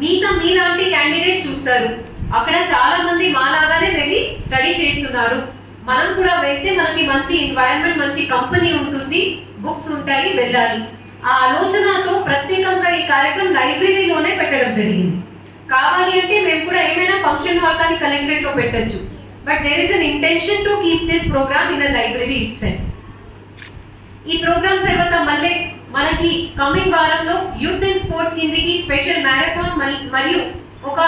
మీలాంటి క్యాండిడేట్స్ చూస్తారు, అక్కడ చాలా మంది మాలాగానే వెళ్ళి స్టడీ చేస్తున్నారు. మనం కూడా వెళ్తే మనకి మంచి ఎన్వైరన్మెంట్, మంచి కంపెనీ ఉంటుంది, బుక్స్ ఉంటాయి, వెళ్ళాలి. ఆ ఆలోచనతో ప్రత్యేకంగా ఈ కార్యక్రమం లైబ్రరీలోనే పెట్టడం జరిగింది. కావాలి అంటే మేము కూడా ఏమైనా ఫంక్షన్ హాల్ కానీ కలెక్టరేట్లో పెట్టచ్చు, but there is an intention to keep this program in a library itself. ఈ ప్రోగ్రామ్ తర్వాత మళ్ళీ మనకి కమింగ్ వారంలో యూత్ అండ్ స్పోర్ట్స్ కిందికి స్పెషల్ మ్యారథాన్ మరియు ఒక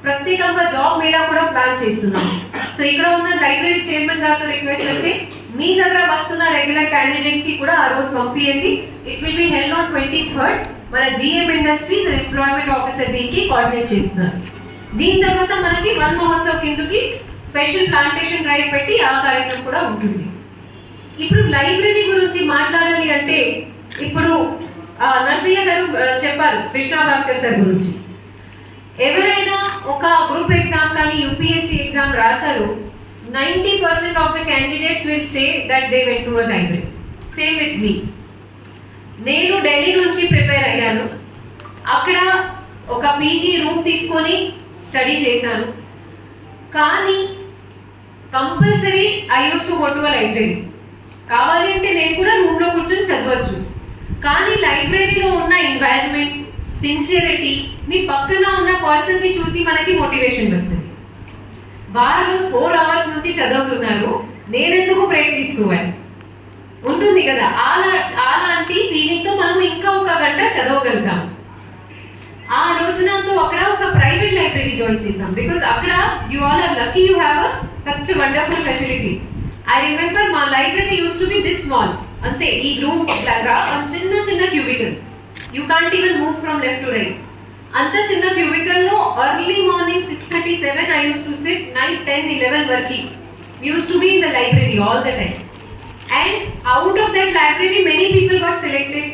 ప్రత్యేకంగా జాబ్ మేళా కూడా ప్లాన్ చేస్తున్నాము. సో ఇక్కడ ఉన్న లైబ్రరీ చైర్మన్ గారితో రిక్వెస్ట్ అయితే మీ దగ్గర వస్తున్న రెగ్యులర్ క్యాండిడేట్స్ కి కూడా ఆ రోజు పంపియండి. It will be held on 23rd. మన జిఎం ఇండస్ట్రీస్ ఎంప్లాయ్మెంట్ ఆఫీసర్ దీనికి కోఆర్డినేట్ చేస్తున్నారు. దీని తర్వాత మనకి వన్ మహోత్సవ్ కిందకి స్పెషల్ ప్లాంటేషన్ డ్రైవ్ పెట్టి ఆ కార్యక్రమం కూడా ఉంటుంది. ఇప్పుడు లైబ్రరీ గురించి మాట్లాడాలి అంటే ఇప్పుడు నర్సయ్య గారు చెప్పారు కృష్ణా భాస్కర్ సార్ గురించి. ఎవరైనా ఒక గ్రూప్ ఎగ్జామ్ కానీ యూపీఎస్సీ ఎగ్జామ్ రాశారు, 90% of the candidates will say that they went to a library. Same with me. నేను ఢిల్లీ నుంచి ప్రిపేర్ అయ్యాను, అక్కడ ఒక పీజీ రూమ్ తీసుకొని స్టడీ చేశాను, కానీ compulsory I use to go to a library. కావాలి అంటే నేను కూడా రూమ్లో కూర్చొని చదవచ్చు, కానీ లైబ్రరీలో ఉన్న ఎన్వైరన్మెంట్, సిన్సియరిటీ, మీ పక్కన ఉన్న పర్సన్కి చూసి మనకి మోటివేషన్ వస్తుంది. వారు 4 hours నుంచి చదువుతున్నారు, నేనెందుకు బ్రేక్ తీసుకోవాలి ఉంటుంది కదా. అలాంటి ఫీలింగ్తో మనం ఇంకా 1 గంట చదవగలుగుతాం. ఆ రోజునతో అక్కడ ఒక ప్రైవేట్ లైబ్రరీ జాయిన్ చేసాం బికాస్ అక్కడ you all are lucky you have such wonderful facility. I remember మా library used to be this small, అంతే ఈ రూమ్ లాగా చిన్న చిన్న cubicles, you can't even move from left to right. అంత చిన్న క్యూబికల్ లో early morning 6:37 I used to sit, night 10-11 working. We used to be in the library all the time. And out of that library, many people got selected.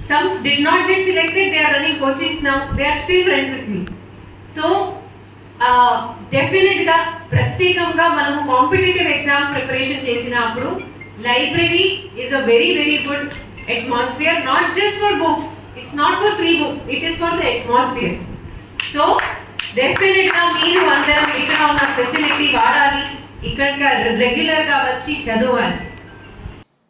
Some did not get selected. They are running coachings now. They are still friends with me. So, definitely గా ప్రత్యేకంగా మనము competitive exam preparation చేసినప్పుడు library is a very very good atmosphere, not just for books. It's not for free books. It is for the atmosphere. So, definitely గా మీరు అందరం ఇక్కడ ఉన్న facility వాడాలి, ఇక్కడికి రెగ్యులర్ గా వచ్చి చదవాలి.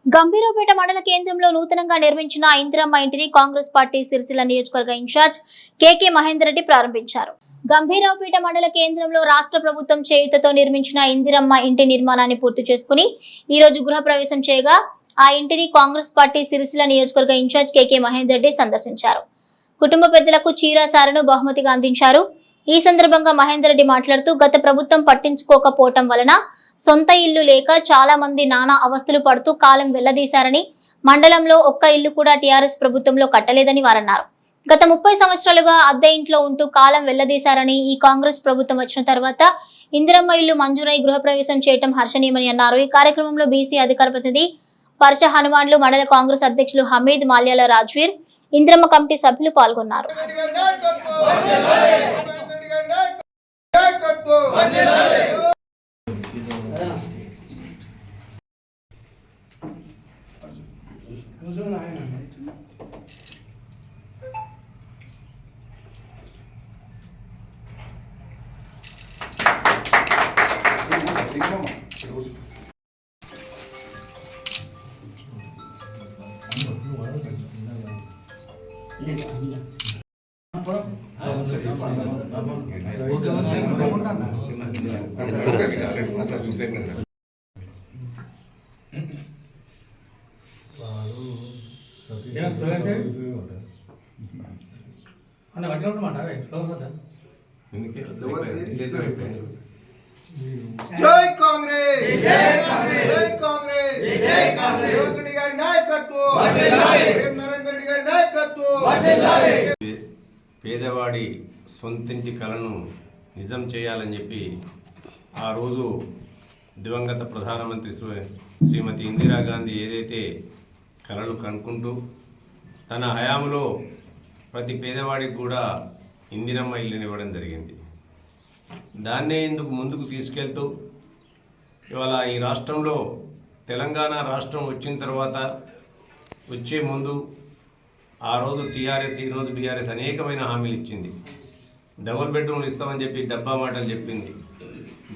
గంభీరావుపేట మండల కేంద్రంలో నూతనంగా నిర్మించిన ఇందిరమ్మ ఇంటిని కాంగ్రెస్ పార్టీ సిరిసిల్ల నియోజకవర్గ ఇన్ఛార్జ్ కేకే మహేందర్ రెడ్డి ప్రారంభించారు. గంభీరావుపేట మండల కేంద్రంలో రాష్ట్ర ప్రభుత్వం చేయూతతో నిర్మించిన ఇందిరమ్మ ఇంటి నిర్మాణాన్ని పూర్తి చేసుకుని ఈ రోజు గృహప్రవేశం చేయగా ఆ ఇంటిని కాంగ్రెస్ పార్టీ సిరిసిల్ల నియోజకవర్గ ఇన్ఛార్జ్ కేకే మహేందర్ రెడ్డి సందర్శించారు. కుటుంబ పెద్దలకు చీరాసారను బహుమతిగా అందించారు. ఈ సందర్భంగా మహేందర్ రెడ్డి మాట్లాడుతూ గత ప్రభుత్వం పట్టించుకోకపోవటం వలన సొంత ఇల్లు లేక చాలా మంది నానా అవస్థలు పడుతూ కాలం వెళ్లదీశారని, మండలంలో ఒక్క ఇల్లు కూడా టీఆర్ఎస్ ప్రభుత్వంలో కట్టలేదని వారన్నారు. గత 30 సంవత్సరాలుగా అద్దె ఇంట్లో ఉంటూ కాలం వెళ్లదీశారని, ఈ కాంగ్రెస్ ప్రభుత్వం వచ్చిన తర్వాత ఇందిరమ్మ ఇల్లు మంజూరై గృహప్రవేశం చేయడం హర్షణీయమని అన్నారు. ఈ కార్యక్రమంలో బీసీ అధికార ప్రతినిధి పర్ష హనుమాన్లు, మండల కాంగ్రెస్ అధ్యక్షులు హమీద్, మాల్యాల రాజ్వీర్, ఇందిరమ్మ కమిటీ సభ్యులు పాల్గొన్నారు. జై కాంగ్రెస్, జై కాంగ్రెస్, జై కాంగ్రెస్, జై కాంగ్రెస్. రేవంత్ రెడ్డి గారి నాయకత్వం వర్ధిల్లాలి, నరేంద్ర రెడ్డి గారి నాయకత్వం వర్ధిల్లాలి. పేదవాడి సొంతింటి కలను నిజం చేయాలని చెప్పి ఆ రోజు దివంగత ప్రధానమంత్రి శ్రీమతి ఇందిరాగాంధీ ఏదైతే కలలు కనుక్కుంటూ తన హయాంలో ప్రతి పేదవాడికి కూడా ఇందిరమ్మ ఇల్లుని ఇవ్వడం జరిగింది. దాన్నే ఇందుకు ముందుకు తీసుకెళ్తూ ఇవాళ ఈ రాష్ట్రంలో తెలంగాణ రాష్ట్రం వచ్చిన తర్వాత వచ్చే ముందు ఆ రోజు టీఆర్ఎస్, ఈరోజు బీఆర్ఎస్ అనేకమైన హామీలు ఇచ్చింది. డబుల్ బెడ్రూమ్లు ఇస్తామని చెప్పి డబ్బా మాటలు చెప్పింది.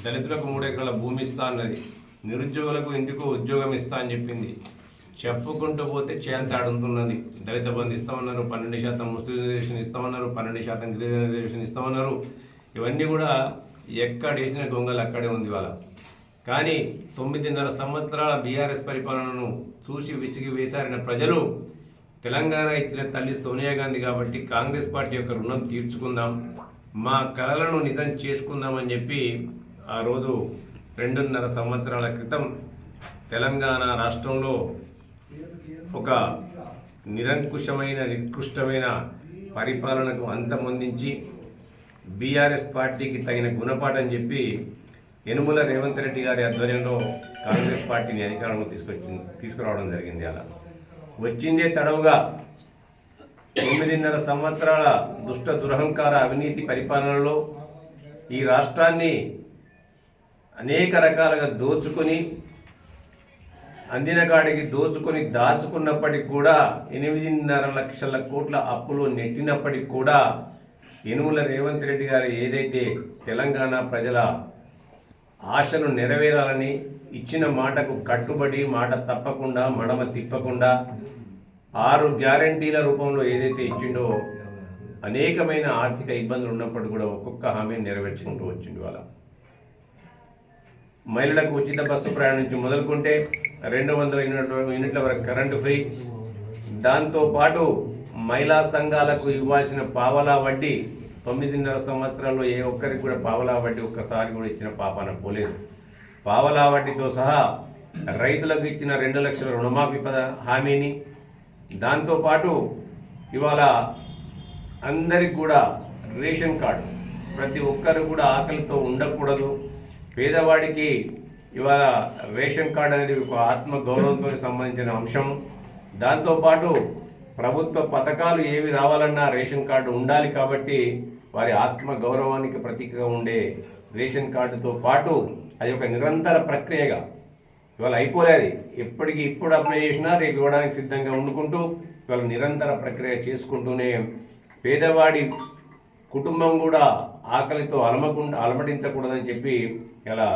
దళితులకు 3 ఎకరాల భూమి ఇస్తా అన్నది. నిరుద్యోగులకు ఇంటికో ఉద్యోగం ఇస్తా అని చెప్పింది. చెప్పుకుంటూ పోతే చేంతాడుతున్నది. దళిత బంధు ఇస్తామన్నారు, 12% ముస్లిం రిజర్వేషన్ ఇస్తామన్నారు, 12% గిరిజన రిజర్వేషన్ ఇస్తామన్నారు. ఇవన్నీ కూడా ఎక్కడేసిన గొంగలు అక్కడే ఉంది వాళ్ళ. కానీ 9.5 సంవత్సరాల బీఆర్ఎస్ పరిపాలనను చూసి విసిగి వేసారిన ప్రజలు తెలంగాణ ఇచ్చిన తల్లి సోనియా గాంధీ కాబట్టి కాంగ్రెస్ పార్టీ యొక్క రుణం తీర్చుకుందాం, మా కలలను నిజం చేసుకుందామని చెప్పి ఆ రోజు 2.5 సంవత్సరాల క్రితం తెలంగాణ రాష్ట్రంలో ఒక నిరంకుశమైన నికృష్టమైన పరిపాలనకు అంతమొందించి బీఆర్ఎస్ పార్టీకి తగిన గుణపాఠం చెప్పి యనుమల రేవంత్ రెడ్డి గారి ఆధ్వర్యంలో కాంగ్రెస్ పార్టీని అధికారంలో తీసుకురావడం జరిగింది. అలా వచ్చిందే తడవుగా 9.5 సంవత్సరాల దుష్ట దురహంకార అవినీతి పరిపాలనలో ఈ రాష్ట్రాన్ని అనేక రకాలుగా దోచుకొని అందిన కాడికి దోచుకొని దాచుకున్నప్పటికి కూడా 8.5 లక్షల కోట్ల అప్పులు నెట్టినప్పటికి కూడా యనుమల రేవంత్ రెడ్డి గారు ఏదైతే తెలంగాణ ప్రజల ఆశలు నెరవేరాలని ఇచ్చిన మాటకు కట్టుబడి మాట తప్పకుండా మడమ తిప్పకుండా 6 గ్యారంటీల రూపంలో ఏదైతే ఇచ్చిండో అనేకమైన ఆర్థిక ఇబ్బందులు ఉన్నప్పుడు కూడా ఒక్కొక్క హామీని నెరవేర్చుకుంటూ వచ్చిండు. వాళ్ళ మహిళలకు ఉచిత బస్సు ప్రయాణం నుంచి మొదలుకుంటే 200 యూనిట్ల వరకు కరెంటు ఫ్రీ, దాంతోపాటు మహిళా సంఘాలకు ఇవ్వాల్సిన పావలా వడ్డీ 9.5 సంవత్సరాల్లో ఏ ఒక్కరికి కూడా పావలా వడ్డీ ఒక్కసారి కూడా ఇచ్చిన పాపాన పోలేదు. పావలా వడ్డీతో సహా రైతులకు ఇచ్చిన 2 లక్షల రుణమాఫీ హామీని, దాంతోపాటు ఇవాళ అందరికి కూడా రేషన్ కార్డు, ప్రతి ఒక్కరు కూడా ఆకలితో ఉండకూడదు, పేదవాడికి ఇవాళ రేషన్ కార్డు అనేది ఒక ఆత్మ గౌరవంతో సంబంధించిన అంశం. దాంతోపాటు ప్రభుత్వ పథకాలు ఏవి రావాలన్నా రేషన్ కార్డు ఉండాలి కాబట్టి వారి ఆత్మ గౌరవానికి ప్రతీకగా ఉండే రేషన్ కార్డుతో పాటు అది ఒక నిరంతర ప్రక్రియగా ఇవాళ అయిపోలేదు. ఎప్పటికి ఇప్పుడు అప్లై చేసినా రేపు ఇవ్వడానికి సిద్ధంగా ఉండుకుంటూ ఇవాళ నిరంతర ప్రక్రియ చేసుకుంటూనే పేదవాడి కుటుంబం కూడా ఆకలితో అలమటించకూడదని చెప్పి ఇలా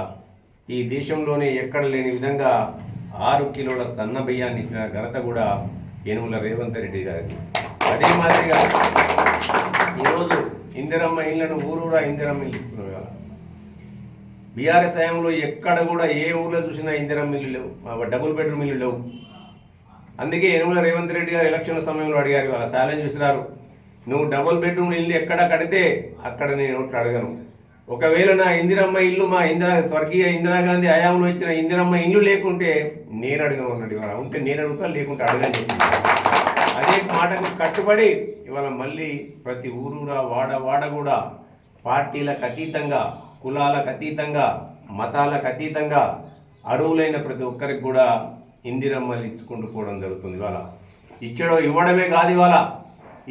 ఈ దేశంలోనే ఎక్కడ లేని విధంగా 6 కిలోల సన్న బియ్యాన్ని ఇచ్చిన ఘనత కూడా యనుమల రేవంత్ రెడ్డి గారికి. అదే మాదిరిగా ఈరోజు ఇందిరమ్మ ఇళ్లను ఊరూరా ఇందిరమ్మ ఇల్లు ఇస్తున్నాం. ఇవాళ బీఆర్ఎస్ హయాంలో ఎక్కడ కూడా ఏ ఊళ్ళో చూసినా ఇందిరమ్మ ఇల్లు లేవు, డబుల్ బెడ్రూమ్ ఇల్లు లేవు. అందుకే యనుమల రేవంత్ రెడ్డి గారు ఎలక్షన్ సమయంలో అడిగారు, ఇవాళ ఛాలెంజ్ విసిరారు, నువ్వు డబుల్ బెడ్రూమ్ ఇల్లు ఎక్కడ కడితే అక్కడ నేను అడగను. ఒకవేళ నా ఇందిరమ్మ ఇల్లు మా స్వర్గీయ ఇందిరాగాంధీ హయాంలో ఇచ్చిన ఇందిరమ్మ ఇల్లు లేకుంటే నేను అడగను అన్నాడు. ఇవాళ ఉంటే నేను అడుగుతా, లేకుంటే అడగని చెప్పి అదే మాటకు కట్టుబడి ఇవాళ మళ్ళీ ప్రతి ఊరూరా వాడ కూడా పార్టీలకు అతీతంగా, కులాలకు అతీతంగా, మతాలకు అతీతంగా అరువులైన ప్రతి ఒక్కరికి కూడా ఇందిరమ్మలు ఇచ్చుకుంటూ పోవడం జరుగుతుంది. ఇవాళ ఇవ్వడమే కాదు, ఇవాళ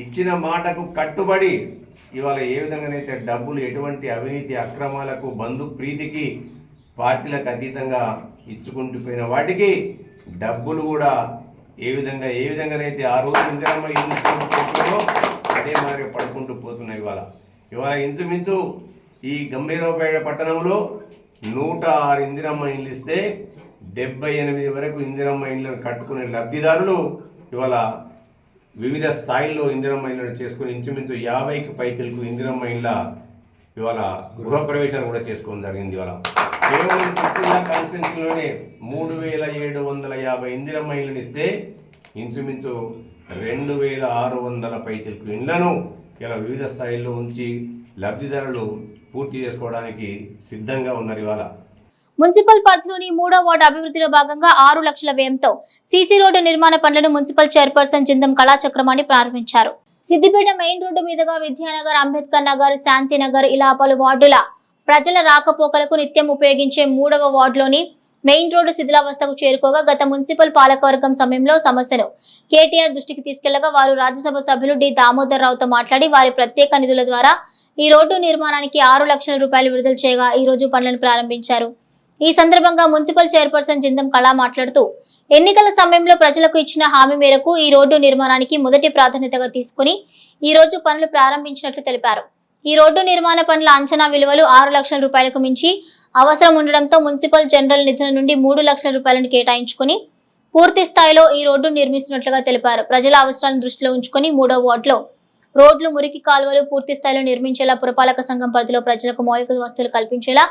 ఇచ్చిన మాటకు కట్టుబడి ఇవాళ ఏ విధంగానైతే డబ్బులు ఎటువంటి అవినీతి అక్రమాలకు బంధు ప్రీతికి పార్టీలకు అతీతంగా ఇచ్చుకుంటూ పోయిన వాటికి డబ్బులు కూడా ఏ విధంగానైతే ఆ రోజు ఇందిరమ్మ ఇల్లు అదే మాదిరి పడుకుంటూ పోతున్నాయి. ఇవాళ ఇంచుమించు ఈ గంభీరావుపేట పట్టణంలో 106 ఇందిరమ్మ ఇల్లు ఇస్తే 78 వరకు ఇందిరమ్మ ఇళ్ళను కట్టుకునే లబ్ధిదారులు ఇవాళ వివిధ స్థాయిల్లో ఇందిరమ్మ ఇళ్ళను చేసుకుని ఇంచుమించు 50కి పైకి ఇందిరమ్మ ఇళ్ళ ఇవాళ గృహప్రవేశాలు కూడా చేసుకోవడం జరిగింది. ఇవాళ కేవలం చిత్తూరు కాన్స్టిట్యూన్సీలోనే 3750 ఇందిరమ్మ ఇళ్ళని ఇస్తే ఇంచుమించు 2600 పైకి ఇళ్లను ఇలా వివిధ స్థాయిల్లో ఉంచి లబ్ధిదారులు పూర్తి చేసుకోవడానికి సిద్ధంగా ఉన్నారు. ఇవాళ మున్సిపల్ పరిధిలోని 3వ వార్డు అభివృద్ధిలో భాగంగా 6 లక్షల వ్యయంతో సీసీ రోడ్డు నిర్మాణ పనులను మున్సిపల్ చైర్పర్సన్ జిందం కళాచక్రమాన్ని ప్రారంభించారు. సిద్దిపేట మెయిన్ రోడ్డు మీదుగా విద్యానగర్, అంబేద్కర్ నగర్, శాంతినగర్ ఇలా పలు వార్డుల ప్రజల రాకపోకలకు నిత్యం ఉపయోగించే 3వ వార్డులోని మెయిన్ రోడ్డు శిథిలావస్థకు చేరుకోగా గత మున్సిపల్ పాలకవర్గం సమయంలో సమస్యను కేటీఆర్ దృష్టికి తీసుకెళ్లగా వారు రాజ్యసభ సభ్యులు డి దామోదర్ రావుతో మాట్లాడి వారి ప్రత్యేక నిధుల ద్వారా ఈ రోడ్డు నిర్మాణానికి 6 లక్షల రూపాయలు విడుదల చేయగా ఈ రోజు పనులను ప్రారంభించారు. ఈ సందర్భంగా మున్సిపల్ చైర్పర్సన్ జిందం కళ మాట్లాడుతూ ఎన్నికల సమయంలో ప్రజలకు ఇచ్చిన హామీ మేరకు ఈ రోడ్డు నిర్మాణానికి మొదటి ప్రాధాన్యతగా తీసుకుని ఈ రోజు పనులు ప్రారంభించినట్లు తెలిపారు. ఈ రోడ్డు నిర్మాణ పనుల అంచనా విలువలు 6 లక్షల రూపాయలకు మించి అవసరం ఉండడంతో మున్సిపల్ జనరల్ నిధుల నుండి 3 లక్షల రూపాయలను కేటాయించుకుని పూర్తి స్థాయిలో ఈ రోడ్డు నిర్మిస్తున్నట్లుగా తెలిపారు. ప్రజల అవసరాలను దృష్టిలో ఉంచుకుని 3వ వార్డులో రోడ్లు, మురికి కాలువలు పూర్తి స్థాయిలో నిర్మించేలా పురపాలక సంఘం పరిధిలో ప్రజలకు మౌలిక వసతులు కల్పించేలా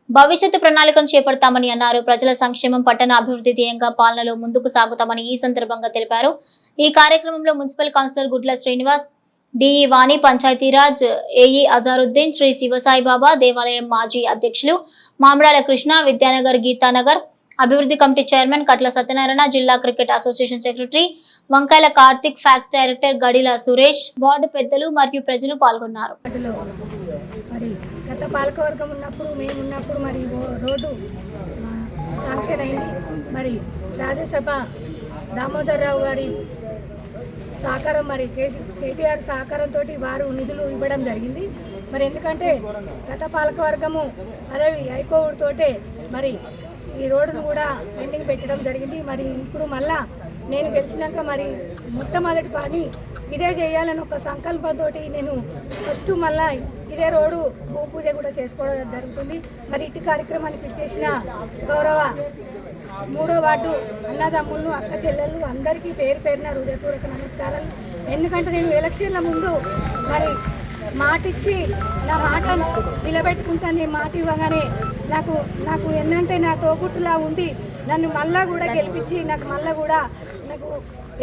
భవిష్యత్తు ప్రణాళికను చేపడతామని అన్నారు. ప్రజల సంక్షేమం, పట్టణ అభివృద్ధి ధ్యేయంగా పాలనలో ముందుకు సాగుతామని ఈ సందర్భంగా తెలిపారు. ఈ కార్యక్రమంలో మున్సిపల్ కౌన్సిలర్ గుడ్ల శ్రీనివాస్, డిఈ వాణి, పంచాయతీరాజ్ ఏఈ అజారుద్దీన్, శ్రీ శివసాయిబాబా దేవాలయం మాజీ అధ్యక్షులు మామిడాల కృష్ణ, విద్యానగర్, గీతానగర్ అభివృద్ధి కమిటీ చైర్మన్ కట్ల సత్యనారాయణ, జిల్లా cricket association secretary Vankayala Karthik, PACS director Gadila Suresh, ward పెద్దలు మరియు ప్రజలు పాల్గొన్నారు. మరి గత పాలకవర్గం ఉన్నప్పుడు మరి రోడ్డు శాంక్షన్ అయింది. మరి రాజ్యసభ దామోదర్ రావు గారి సహకారం, మరి కేటీఆర్ సహకారంతో వారు నిధులు ఇవ్వడం జరిగింది. మరి ఎందుకంటే గత పాలకవర్గము అదే అయిపోవడంతోటే మరి ఈ రోడ్డును కూడా పెండింగ్ పెట్టడం జరిగింది. మరి ఇప్పుడు మళ్ళా నేను గెలిచినాక మరి మొట్టమొదటి పని ఇదే చేయాలని ఒక సంకల్పంతో నేను ఫస్ట్ మళ్ళా ఇదే రోడ్డు భూపూజ కూడా చేసుకోవడం జరుగుతుంది. మరి ఇటు కార్యక్రమానికి చేసిన గౌరవ 3వ వార్డు అన్నదమ్ములను, అక్క చెల్లెళ్ళు అందరికీ పేరు పేరున హృదయపూర్వక నమస్కారాలు. ఎందుకంటే నేను ఎలక్షన్ల ముందు మరి మాటిచ్చి నా మాటను నిలబెట్టుకుంటాను. నేను మాట ఇవ్వగానే నాకు ఏంటంటే నా తోబుట్టులా ఉండి నన్ను మళ్ళా కూడా గెలిపించి నాకు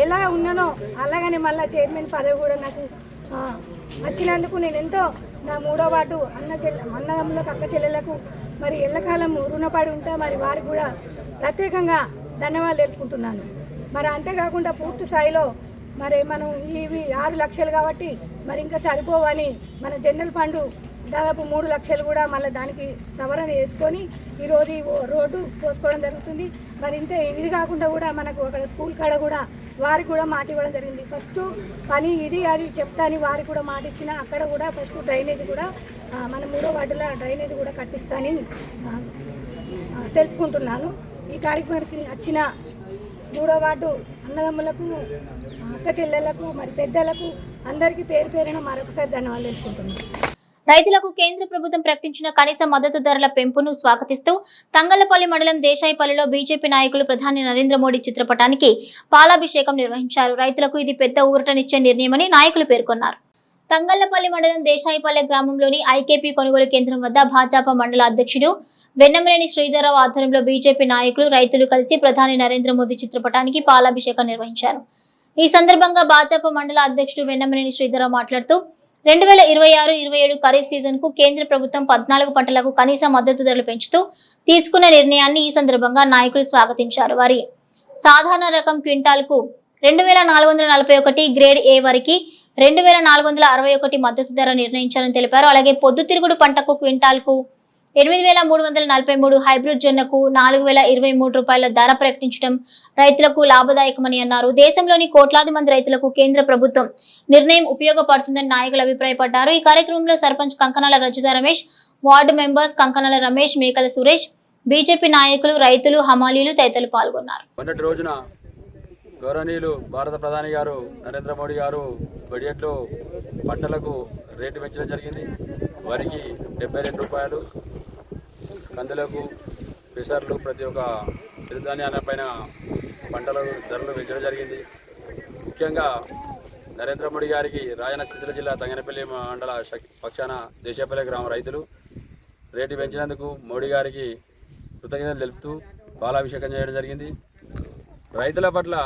ఎలా ఉన్నానో అలాగనే మళ్ళీ చైర్మన్ పదవి కూడా నాకు వచ్చినందుకు నేను ఎంతో నా 3వ వార్డు అన్నదమ్ములకు అక్క చెల్లెలకు మరి ఎల్లకాలం రుణపడి ఉంటా. మరి వారికి కూడా ప్రత్యేకంగా ధన్యవాదాలు తెలుపుకుంటున్నాను. మరి అంతేకాకుండా పూర్తి స్థాయిలో మరి మనం ఇవి 6 లక్షలు కాబట్టి మరి ఇంకా సరిపోవని మన జనరల్ ఫండ్ దాదాపు 3 లక్షలు కూడా మళ్ళీ దానికి సవరణ చేసుకొని ఈరోజు ఈ రోడ్డు పోసుకోవడం జరుగుతుంది. మరి ఇంతే ఇది కాకుండా కూడా మనకు అక్కడ స్కూల్ కాడ కూడా వారికి కూడా మాట ఇవ్వడం జరిగింది. ఫస్ట్ పని ఇది అది చెప్తా అని వారికి కూడా మాట ఇచ్చిన. అక్కడ కూడా ఫస్ట్ డ్రైనేజ్ కూడా మన 3వ వార్డులో డ్రైనేజ్ కూడా కట్టిస్తానని తెలుపుకుంటున్నాను. ఈ కార్యక్రమానికి వచ్చిన 3వ వార్డు అన్నదమ్ములకు అక్క చెల్లెళ్లకు మరి పెద్దలకు అందరికీ పేరు పేరున మరొకసారి ధన్యవాదాలు తెలుపుకుంటున్నాను. రైతులకు కేంద్ర ప్రభుత్వం ప్రకటించిన కనీస మద్దతు ధరల పెంపును స్వాగతిస్తూ తంగళ్లపల్లి మండలం దేశాయిపల్లిలో బీజేపీ నాయకులు ప్రధాని నరేంద్ర మోడీ చిత్రపటానికి పాలాభిషేకం నిర్వహించారు. రైతులకు ఇది పెద్ద ఊరటనిచ్చే నిర్ణయమని నాయకులు పేర్కొన్నారు. తంగళ్లపల్లి మండలం దేశాయిపల్లి గ్రామంలోని ఐకేపీ కొనుగోలు కేంద్రం వద్ద భాజపా మండల అధ్యక్షుడు వెన్నమనేని శ్రీధరరావు ఆధ్వర్యంలో బీజేపీ నాయకులు రైతులు కలిసి ప్రధాని నరేంద్ర మోదీ చిత్రపటానికి పాలాభిషేకం నిర్వహించారు. ఈ సందర్భంగా భాజపా మండల అధ్యక్షుడు వెన్నమనేని శ్రీధరరావు మాట్లాడుతూ 2026-27 ఖరీఫ్ సీజన్ కు కేంద్ర ప్రభుత్వం 14 పంటలకు కనీస మద్దతు ధరలు పెంచుతూ తీసుకున్న నిర్ణయాన్ని ఈ సందర్భంగా నాయకులు స్వాగతించారు. వారి సాధారణ రకం క్వింటాల్కు 2441, గ్రేడ్ ఏ వరకు 2461 మద్దతు ధర నిర్ణయించారని తెలిపారు. అలాగే పొద్దుతిరుగుడు పంటకు క్వింటాల్కు 8343, హైబ్రిడ్ జొన్నకు 4023 రూపాయల ధర ప్రకటించడం రైతులకు లాభదాయకమని అన్నారు. దేశంలోని కోట్లాది మంది రైతులకు కేంద్ర ప్రభుత్వం నిర్ణయం ఉపయోగపడుతుందని నాయకులు అభిప్రాయపడ్డారు. ఈ కార్యక్రమంలో సర్పంచ్ కంకనాల రజిత రమేష్, వార్డు మెంబర్స్ కంకనాల రమేష్, మేకల సురేష్, బీజేపీ నాయకులు, రైతులు, హమాలీలు తదితరులు పాల్గొన్నారు. మొన్నటి రోజున గౌరవనీయులు భారత ప్రధాని గారు నరేంద్ర మోడీ గారు బడ్జెట్లో పంటలకు రేటు పెంచడం జరిగింది. వరికి 72 రూపాయలు, కందులకు, పెసర్లు, ప్రతి ఒక్క చిరుధాన్యాల పైన పంటల ధరలు పెంచడం జరిగింది. ముఖ్యంగా నరేంద్ర మోడీ గారికి రాజన్న సిరిసిల్ల జిల్లా తంగనపల్లి మండల పక్షాన దేశాపల్లి గ్రామ రైతులు రేటు పెంచినందుకు మోడీ గారికి కృతజ్ఞతలు తెలుపుతూ పాలాభిషేకం చేయడం జరిగింది. రైతుల పట్ల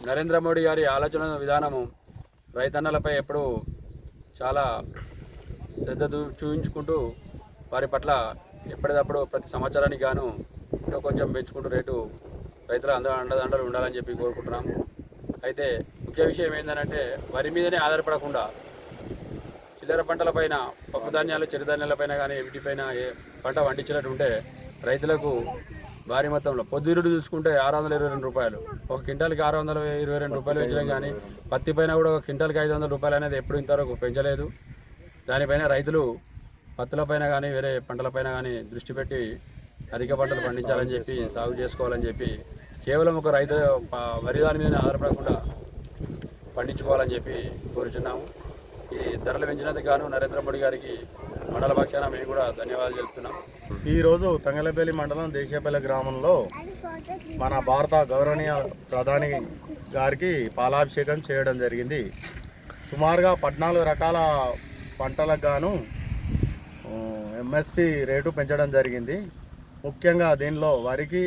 నరేంద్ర మోడీ గారి ఆలోచన విధానము రైతన్నలపై ఎప్పుడూ చాలా శ్రద్ధ చూపించుకుంటూ వారి పట్ల ఎప్పటికప్పుడు ప్రతి సంవత్సరానికి గాను ఇంకా కొంచెం పెంచుకుంటూ రేటు రైతుల అండదండలు ఉండాలని చెప్పి కోరుకుంటున్నాము. అయితే ముఖ్య విషయం ఏంటంటే వరి మీదనే ఆధారపడకుండా చిల్లర పంటలపైన, పప్పు ధాన్యాలు, చిరుధాన్యాలపైన కానీ వీటిపైన పంట పండించినట్టు ఉంటే రైతులకు భారీ మొత్తంలో పొద్దురుడు చూసుకుంటే 622 రూపాయలు, ఒక క్వింటాల్కి 622 రూపాయలు పెంచడం కానీ పత్తి పైన కూడా ఒక క్వింటాల్కి 500 రూపాయలు అనేది ఎప్పుడు ఇంతవరకు పెంచలేదు. దానిపైన రైతులు పత్తులపైన కానీ వేరే పంటలపైన కానీ దృష్టి పెట్టి అధిక పంటలు పండించాలని చెప్పి, సాగు చేసుకోవాలని చెప్పి, కేవలం ఒక రైతు వరి దాని మీద ఆధారపడకుండా పండించుకోవాలని చెప్పి కోరుచున్నాము. ఈ ధరలు పెంచినందుకు గాను నరేంద్ర మోడీ గారికి మండల పక్షాన మేము కూడా ధన్యవాదాలు చెప్తున్నాం. ఈరోజు తంగలపల్లి మండలం దేశాపల్లి గ్రామంలో మన భారత గౌరవనీయ ప్రధాని గారికి పాలాభిషేకం చేయడం జరిగింది. సుమారుగా 14 రకాల పంటలకు గాను ఎంఎస్పి రేటు పెంచడం జరిగింది. ముఖ్యంగా దీనిలో వరికి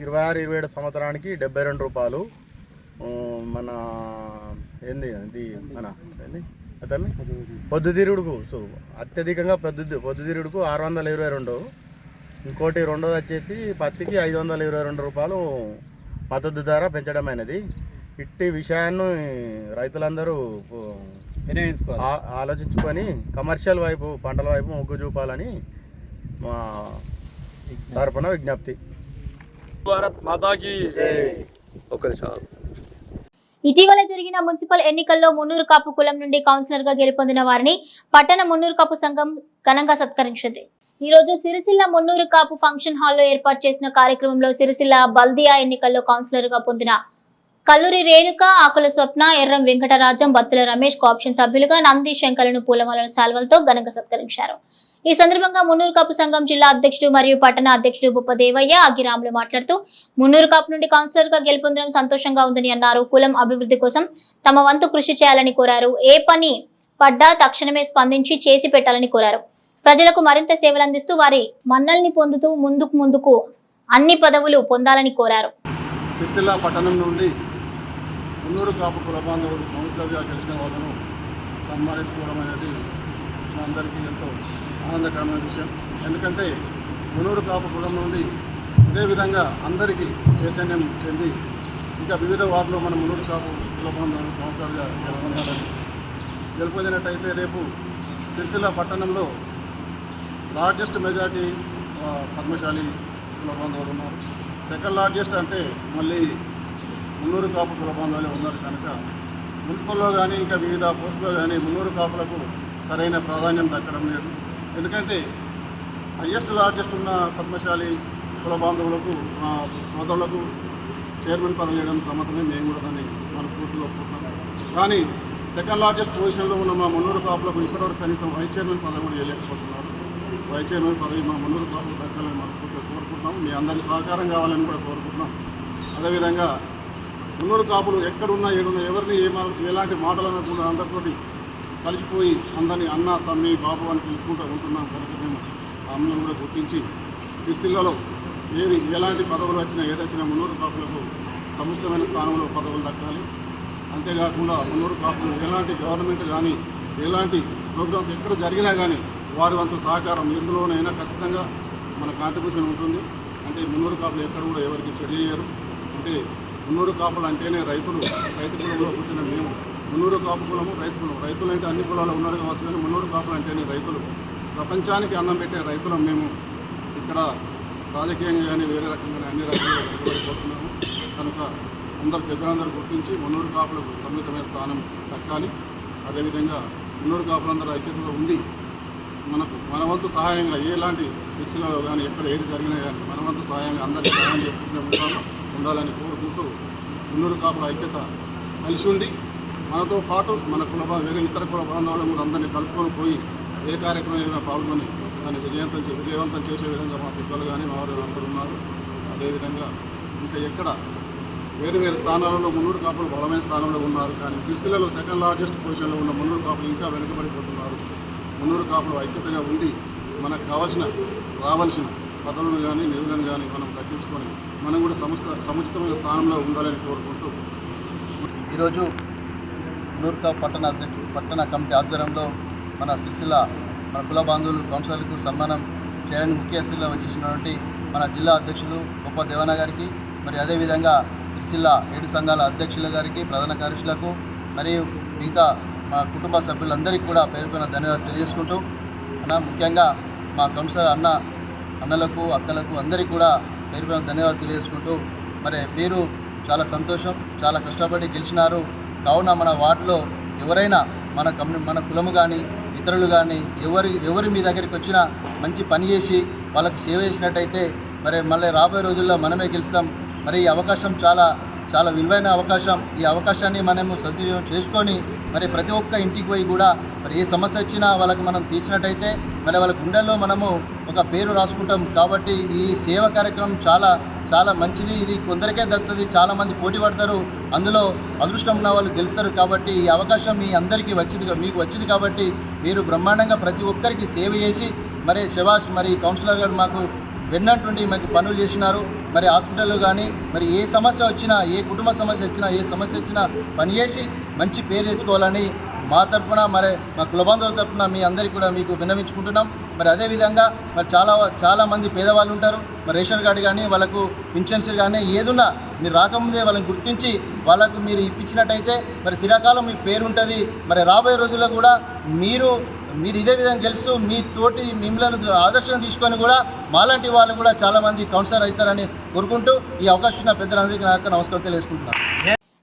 26-27 సంవత్సరానికి 72 రూపాయలు, మన అతన్ని పొద్దుతిరుగుడుకు అత్యధికంగా పొద్దుతిరుగుడుకు 622, ఇంకోటి రెండోది వచ్చేసి పత్తికి 522 రూపాయలు మద్దతు ధర పెంచడమైనది. ఇట్టి విషయాన్ని రైతులందరూ ఆలోచించుకొని కమర్షియల్ వైపు, పంటల వైపు మొగ్గు చూపాలని మా తరపున విజ్ఞప్తి. భారత్ మాతాకి ఇటీవల జరిగిన మున్సిపల్ ఎన్నికల్లో మున్నూరు కాపు కులం నుండి కౌన్సిలర్ గా గెలుపొందిన వారిని పట్టణ మున్నూరు కాపు సంఘం ఘనంగా సత్కరించింది. ఈ రోజు సిరిసిల్ల మున్నూరు కాపు ఫంక్షన్ హాల్లో ఏర్పాటు చేసిన కార్యక్రమంలో సిరిసిల్ల బల్దియా ఎన్నికల్లో కౌన్సిలర్ గా పొందిన కల్లూరి రేణుక, ఆకుల స్వప్న, ఎర్రం వెంకటరాజం, బత్తుల రమేష్ కోఆప్షన్ సభ్యులుగా నంది శంకలను పూలమాలల శాల్వలతో ఘనంగా సత్కరించారు. ఈ సందర్భంగా మున్నూరు కాపు సంఘం జిల్లా అధ్యక్షుడు మరియు పట్టణ అధ్యక్షుడు బుప్పదేవయ్య, అగిరాములు మాట్లాడుతూ మున్నూరు కాపు నుండి కౌన్సిలర్ గా గెలుపొందడం సంతోషంగా ఉందని అన్నారు. కులం అభివృద్ధి కోసం తమ వంతు కృషి చేయాలని కోరారు. ఏ పని పడ్డా తక్షణమే స్పందించి చేసి పెట్టాలని కోరారు. ప్రజలకు మరింత సేవలు అందిస్తూ వారి మన్నల్ని పొందుతూ ముందుకు అన్ని పదవులు పొందాలని కోరారు. సిరిసిల్ల పట్టణం నుండి మున్నూరు కాపు కుల బాంధవులు కౌన్సిలర్గా గెలిచిన వాళ్ళను సన్మానించుకోవడం అనేది మా అందరికీ ఎంతో ఆనందకరమైన విషయం. ఎందుకంటే మున్నూరు కాపు కులం నుండి ఇదే విధంగా అందరికీ చైతన్యం చెంది ఇంకా వివిధ వార్డులో మన మున్నూరు కాపు కుల బాంధవులు కౌన్సిలర్గా గెలుపొందినట్టయితే రేపు సిరిసిల్ల పట్టణంలో లార్జెస్ట్ మెజార్టీ పద్మశాలి కుల బాంధవులు ఉన్నారు. సెకండ్ లార్జెస్ట్ అంటే మళ్ళీ మున్నూరు కాపు కుల బాంధవులే ఉన్నారు కనుక మున్సిపల్లో కానీ ఇంకా వివిధ పోస్టులో కానీ మున్నూరు కాపులకు సరైన ప్రాధాన్యం దక్కడం లేదు. ఎందుకంటే హయ్యెస్ట్ లార్జెస్ట్ ఉన్న పద్మశాలి కుల బాంధవులకు సోదరులకు చైర్మన్ పదవి చేయడం సమ్మతమే, మేము కూడా దాన్ని మనస్ఫూర్తిగా ఒప్పుకుంటున్నాం. కానీ సెకండ్ లార్జెస్ట్ పొజిషన్లో ఉన్న మా మున్నూరు కాపులకు ఇప్పటివరకు కనీసం వైస్ చైర్మన్ పదవి కూడా చేయలేకపోతున్నారు. వైస్ చైర్మన్ పదవి మా మున్నూరు కాపులకు దక్కాలని మనస్ఫూర్తిగా కోరుకుంటున్నాం. మీ అందరికీ సహకారం కావాలని కూడా కోరుకుంటున్నాం. అదేవిధంగా మున్నూరు కాపులు ఎక్కడున్నా ఏడున్నా ఎవరిని ఎలాంటి మాటలు అనకుండా అందరితోటి కలిసిపోయి అందరినీ అన్న తమ్మి బాబు అని పిలుచుకుంటూ ఉంటున్నాం కనుక మేము అమ్మను కూడా గుర్తించి సిరిసిల్లలో ఎలాంటి పదవులు వచ్చినా ఏదొచ్చినా మున్నూరు కాపులకు సముచితమైన స్థానంలో పదవులు దక్కాలి. అంతేకాకుండా మున్నూరు కాపులు ఎలాంటి గవర్నమెంట్ కానీ ఎలాంటి ప్రోగ్రామ్స్ ఎక్కడ జరిగినా కానీ వారి వంతు సహకారం ఎందులోనైనా ఖచ్చితంగా మన కాంట్రిబ్యూషన్ ఉంటుంది. అంటే మున్నూరు కాపులు ఎక్కడ కూడా ఎవరికి చెడు చేయరు. అంటే మున్నూరు కాపులు అంటేనే రైతు కులంలో పుట్టిన మేము మున్నూరు కాపు కులము రైతు కులం. రైతులు అంటే అన్ని కులాలు ఉన్నారు కావచ్చు, కానీ మున్నూరు కాపులు అంటేనే రైతులు. ప్రపంచానికి అన్నం పెట్టే రైతులం మేము. ఇక్కడ రాజకీయంగా కానీ వేరే రకంగా అన్ని రకాలుగా నిలబడిపోతున్నాము కనుక పెద్దలందరూ గుర్తించి మున్నూరు కాపులకు సమ్మితమైన స్థానం దక్కాలి. అదేవిధంగా మున్నూరు కాపులందరూ ఐక్యతలో ఉండి మన వంతు సహాయంగా ఎలాంటి శిక్షలలో కానీ ఎక్కడ ఏది జరిగినా కానీ మన వంతు సహాయంగా అందరికీ సహాయం చేసుకుంటూ ఉండాలని కోరుకుంటూ మున్నూరు కాపుల ఐక్యత కలిసి ఉండి మనతో పాటు మన వేరే ఇతర కుల బాంధవులను కూడా అందరినీ కలుపుకొని పోయి ఏ కార్యక్రమం పాల్గొని దాన్ని విజయవంతం చేసే విధంగా మా పిల్లలు కానీ మా వారు అందరూ ఉన్నారు. అదేవిధంగా ఇంకా ఎక్కడ వేరు స్థానాలలో మున్నూరు కాపులు బలమైన స్థానంలో ఉన్నారు. కానీ సిరిసిల్లలో సెకండ్ లార్జెస్ట్ పొజిషన్లో ఉన్న మున్నూరు కాపులు ఇంకా వెనుకబడిపోతున్నారు. మున్నూరు కాపులు ఐక్యతగా ఉండి మనకు రావాల్సిన పదవులను కానీ నిధులను కానీ మనం దక్కించుకొని మనం కూడా సముచితమైన స్థానంలో ఉండాలని కోరుకుంటూ ఈరోజు మున్నూరు కాపు పట్టణ కమిటీ ఆధ్వర్యంలో మన సిరిసిల్ల మన కుల బాంధవులు కౌన్సిలర్లకు సన్మానం చేయడానికి ముఖ్య అతిథిగా వచ్చేసినటువంటి మన జిల్లా అధ్యక్షులు గొప్ప దేవన్న గారికి, మరి అదేవిధంగా సిరిసిల్ల 7 సంఘాల అధ్యక్షుల గారికి, ప్రధాన కార్యదర్శులకు మరియు మిగతా మా కుటుంబ సభ్యులందరికీ కూడా పేరు పైన ధన్యవాదాలు తెలియజేసుకుంటూ ముఖ్యంగా మా కౌన్సిలర్ అన్నలకు అక్కలకు అందరికీ కూడా పేరు పైన ధన్యవాదాలు తెలియజేసుకుంటూ మరి మీరు చాలా సంతోషం, చాలా కష్టపడి గెలిచినారు. కావున మన వార్డులో ఎవరైనా మన కులము కానీ ఇతరులు కానీ ఎవరి మీ దగ్గరికి వచ్చినా మంచి పని చేసి వాళ్ళకి సేవ చేసినట్టయితే మరి మళ్ళీ రాబోయే రోజుల్లో మనమే గెలుస్తాం. మరి ఈ అవకాశం చాలా చాలా విలువైన అవకాశం. ఈ అవకాశాన్ని మనము సద్వినియోగం చేసుకొని మరి ప్రతి ఒక్క ఇంటికి పోయి కూడా మరి ఏ సమస్య వచ్చినా వాళ్ళకి మనం తీర్చినట్టయితే మరి వాళ్ళ గుండెల్లో మనము ఒక పేరు రాసుకుంటాం. కాబట్టి ఈ సేవ కార్యక్రమం చాలా చాలా మంచిది. ఇది కొందరికే దక్కుతుంది, చాలామంది పోటీ పడతారు, అందులో అదృష్టం ఉన్న వాళ్ళు గెలుస్తారు. కాబట్టి ఈ అవకాశం మీ అందరికీ మీకు వచ్చింది కాబట్టి మీరు బ్రహ్మాండంగా ప్రతి ఒక్కరికి సేవ చేసి మరి శభాష్. మరి కౌన్సిలర్ గారు మాకు వెన్నంటుండి మాకు పనులు చేసినారు. మరి హాస్పిటల్లో కానీ మరి ఏ సమస్య వచ్చినా, ఏ కుటుంబ సమస్య వచ్చినా, ఏ సమస్య వచ్చినా పనిచేసి మంచి పేరు తెచ్చుకోవాలని మా తరఫున మరి మా కులబంధువుల తరఫున మీ అందరికీ కూడా మీకు విన్నవించుకుంటున్నాం. మరి అదేవిధంగా మరి చాలామంది పేదవాళ్ళు ఉంటారు. మరి రేషన్ కార్డు కానీ వాళ్ళకు పింఛన్స్ కానీ ఏదున్నా మీరు రాకముందే వాళ్ళని గుర్తించి వాళ్ళకు మీరు ఇప్పించినట్టయితే మరి చిరకాలం మీ పేరు ఉంటుంది. మరి రాబోయే రోజుల్లో కూడా మీరు ఇదే విధంగా గెలుస్తూ మీ తోటి మిమ్మల్ని ఆదర్శం తీసుకొని కూడా మాలాంటి వాళ్ళు కూడా చాలామంది కౌన్సిలర్ అవుతారని కోరుకుంటూ ఈ అవకాశం పెద్దలందరికీ నాకు నమస్కారం తెలియజేసుకుంటున్నాను.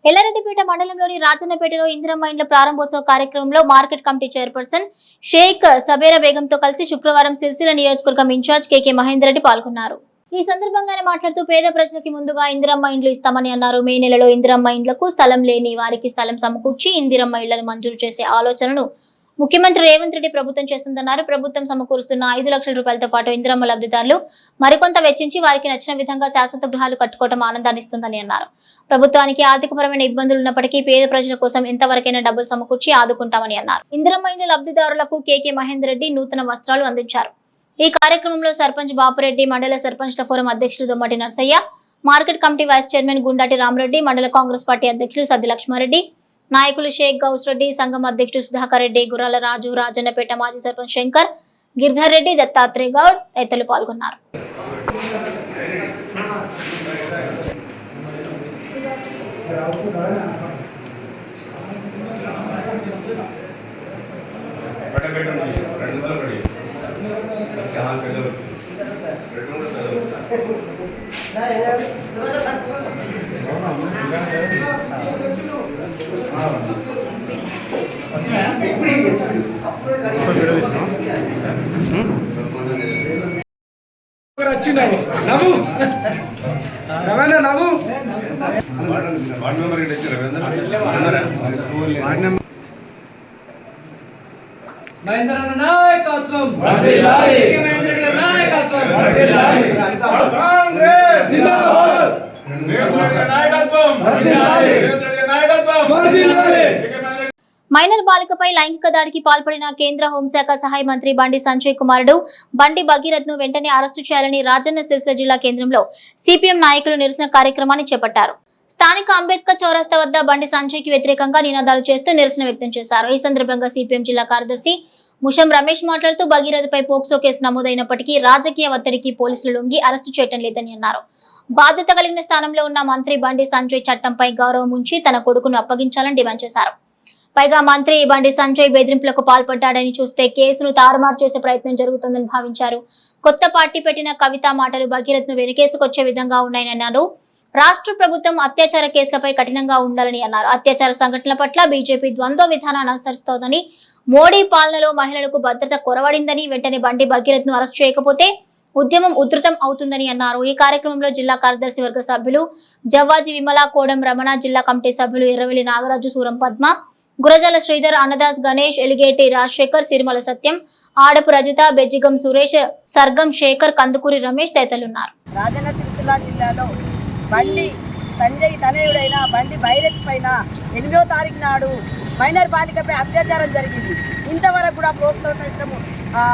ఎల్లారెడ్డిపేట మండలంలోని రాజన్నపేటలో ఇందిరమ్మ ఇండ్ల ప్రారంభోత్సవ కార్యక్రమంలో market committee chairperson Sheikh Sabera బేగంతో కలిసి శుక్రవారం సిరిసిల్ల నియోజకవర్గం ఇన్ఛార్జ్ కేకే మహేందర్ రెడ్డి పాల్గొన్నారు. ఈ సందర్భంగానే మాట్లాడుతూ పేద ప్రజలకి ముందుగా ఇందిరమ్మ ఇండ్లు ఇస్తామని అన్నారు. మే నెలలో ఇందిరమ్మ ఇండ్లకు స్థలం లేని వారికి స్థలం సమకూర్చి ఇందిరమ్మ ఇళ్లను మంజూరు చేసే ఆలోచనను ముఖ్యమంత్రి రేవంత్ రెడ్డి ప్రభుత్వం చేస్తుందన్నారు. ప్రభుత్వం సమకూరుస్తున్న 5 లక్షల రూపాయలతో పాటు ఇందిరమ్మ లబ్ధిదారులు మరికొంత వెచ్చించి వారికి నచ్చిన విధంగా శాశ్వత గృహాలు కట్టుకోవడం ఆనందాన్ని ఇస్తుందని అన్నారు. ప్రభుత్వానికి ఆర్థికపరమైన ఇబ్బందులు ఉన్నప్పటికీ పేద ప్రజల కోసం ఎంతవరకైనా డబ్బులు సమకూర్చి ఆదుకుంటామని అన్నారు. ఇందిరమ్మ ఇండ్ల లబ్ధిదారులకు కేకే మహేందర్ రెడ్డి నూతన వస్త్రాలు అందించారు. ఈ కార్యక్రమంలో సర్పంచ్ బాపురెడ్డి, మండల సర్పంచ్ల ఫోరం అధ్యక్షులు Dommati Narsaiah, market committee vice chairman Gundati Ramreddy, మండల కాంగ్రెస్ పార్టీ అధ్యక్షులు సద్ది లక్ష్మారెడ్డి, నాయకులు షేక్ గౌస్ రెడ్డి, సంఘం అధ్యక్షుడు సుధాకర్ రెడ్డి, గుర్రాల రాజు, రాజన్నపేట మాజీ సర్పంచ్ శంకర్, గిరిధర్ రెడ్డి, దత్తాత్రేయ గౌడ్ తదితరులు పాల్గొన్నారు. వచ్చినాయి నవ్వు రవాణా నవ్వు మహేంద్ర నాయకత్వం మైనర్ బాలికపై లైంగిక దాడికి పాల్పడిన కేంద్ర హోంశాఖ సహాయ మంత్రి బండి సంజయ్ కుమారుడు బండి భగీరథ్ ను వెంటనే అరెస్టు చేయాలని రాజన్న సిరిసిల్ల జిల్లా కేంద్రంలో సిపిఎం నాయకులు నిరసన కార్యక్రమాన్ని చేపట్టారు. స్థానిక అంబేద్కర్ చౌరస్తా వద్ద బండి సంజయ్ కి వ్యతిరేకంగా నినాదాలు చేస్తూ నిరసన వ్యక్తం చేశారు. ఈ సందర్భంగా సిపిఎం జిల్లా కార్యదర్శి ముషం రమేష్ మాట్లాడుతూ భగీరథ్ పై పోక్సో కేసు నమోదైనప్పటికీ రాజకీయ ఒత్తిడికి పోలీసులు లొంగి అరెస్టు చేయడం లేదని అన్నారు. బాధ్యత కలిగిన స్థానంలో ఉన్న మంత్రి బండి సంజయ్ చట్టంపై గౌరవం ఉంచి తన కొడుకును అప్పగించాలని డిమాండ్ చేశారు. పైగా మంత్రి బండి సంజయ్ బెదిరింపులకు పాల్పడ్డాడని చూస్తే కేసును తారుమారు చేసే ప్రయత్నం జరుగుతుందని భావించారు. కొత్త పార్టీ పెట్టిన కవిత మాటలు భగీరథ్ ను వెనుకేసుకొచ్చే విధంగా ఉన్నాయని అన్నారు. రాష్ట్ర ప్రభుత్వం అత్యాచార కేసులపై కఠినంగా ఉండాలని అన్నారు. అత్యాచార సంఘటనల పట్ల బీజేపీ ద్వంద్వ విధానాన్ని అనుసరిస్తోందని, మోడీ పాలనలో మహిళలకు భద్రత కొరవడిందని, వెంటనే బండి భగీరథ్ ను అరెస్ట్ చేయకపోతే ఉద్యమం ఉధృతం అవుతుందని అన్నారు. ఈ కార్యక్రమంలో జిల్లా కార్యదర్శి వర్గ సభ్యులు జవ్వాజి విమల, కోడం రమణ, జిల్లా కమిటీ సభ్యులు ఎర్రవెల్లి నాగరాజు, సూరం పద్మ, గురజాల శ్రీధర్, అన్నదాస్ గణేష్, ఎలిగేటి రాజశేఖర్, సిరిమల సత్యం, ఆడపు రజిత, బెజ్జిగం సురేష్, సర్గం శేఖర్, కందుకూరి రమేష్ తదితరులున్నారు. రాజన్న సిరిసిల్ల జిల్లాలో బండి సంజయ్ తనయుడైన బండి భైరత్ పైన 8వ తారీఖు నాడు మైనర్ బాలికపై అత్యాచారం జరిగింది. ఇంతవరకు కూడా పోక్సో చట్టం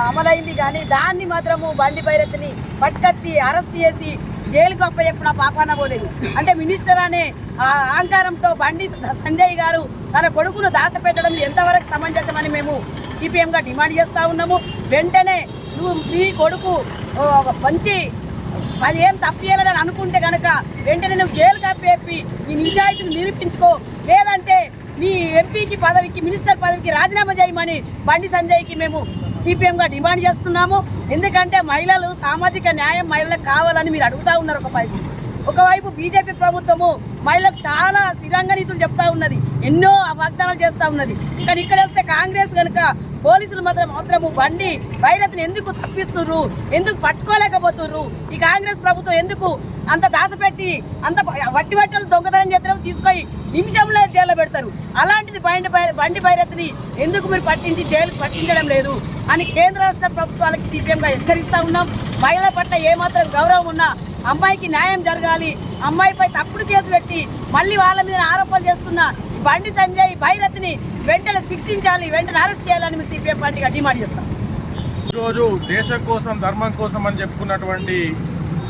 అమలైంది, కానీ దాన్ని మాత్రము బండి భైరత్ని పట్టుకొచ్చి అరెస్ట్ చేసి జైలుకు అప్పచెప్పుడు పాపాన పోలేదు. అంటే మినిస్టర్ అనే అహంకారంతో బండి సంజయ్ గారు తన కొడుకును దాచపెట్టడం ఎంతవరకు సమంజసమని మేము సిపిఎంగా డిమాండ్ చేస్తూ ఉన్నాము. వెంటనే నీ కొడుకు మంచి అది ఏం తప్పియాలని అనుకుంటే కనుక వెంటనే నువ్వు జైలు కప్పేపి నీ నిజాయితీని నిరూపించుకో, లేదంటే నీ ఎంపీకి పదవికి, మినిస్టర్ పదవికి రాజీనామా చేయమని బండి సంజయ్కి మేము సిపిఎంగా డిమాండ్ చేస్తున్నాము. ఎందుకంటే మహిళలు సామాజిక న్యాయం మహిళలకు కావాలని మీరు అడుగుతూ ఉన్నారు. ఒకవైపు బీజేపీ ప్రభుత్వము మహిళలకు చాలా స్థిరంగా నీతులు చెప్తా ఉన్నది, ఎన్నో వాగ్దానాలు చేస్తూ ఉన్నది. కానీ ఇక్కడ వస్తే కాంగ్రెస్ కనుక పోలీసులు మాత్రము బండి భైరత్ని ఎందుకు తప్పిస్తుర్రు, ఎందుకు పట్టుకోలేకపోతుర్రు, ఈ కాంగ్రెస్ ప్రభుత్వం ఎందుకు అంత దాచపెట్టి అంత వట్టి బట్టలు దొంగతనం చేస్తారు, తీసుకొని నిమిషంలో జైల్లో పెడతారు. అలాంటిది బండి భైరత్ని ఎందుకు మీరు జైలుకు పట్టించడం లేదు అని కేంద్ర రాష్ట్ర ప్రభుత్వాలకు సిపిఎంగా హెచ్చరిస్తూ ఉన్నాం. మహిళల పట్ల ఏమాత్రం గౌరవం ఉన్నా అమ్మాయికి న్యాయం జరగాలి. అమ్మాయిపై తప్పుడు కేసు పెట్టి మళ్ళీ వాళ్ళ మీద ఆరోపణలు చేస్తున్న బండి సంజయ్ భైరత్ని వెంటనే శిక్షించాలి, వెంటనే అరెస్ట్ చేయాలని సిపిఎం పార్టీగా డిమాండ్ చేస్తాం. ఈరోజు దేశం కోసం, ధర్మం కోసం అని చెప్పుకున్నటువంటి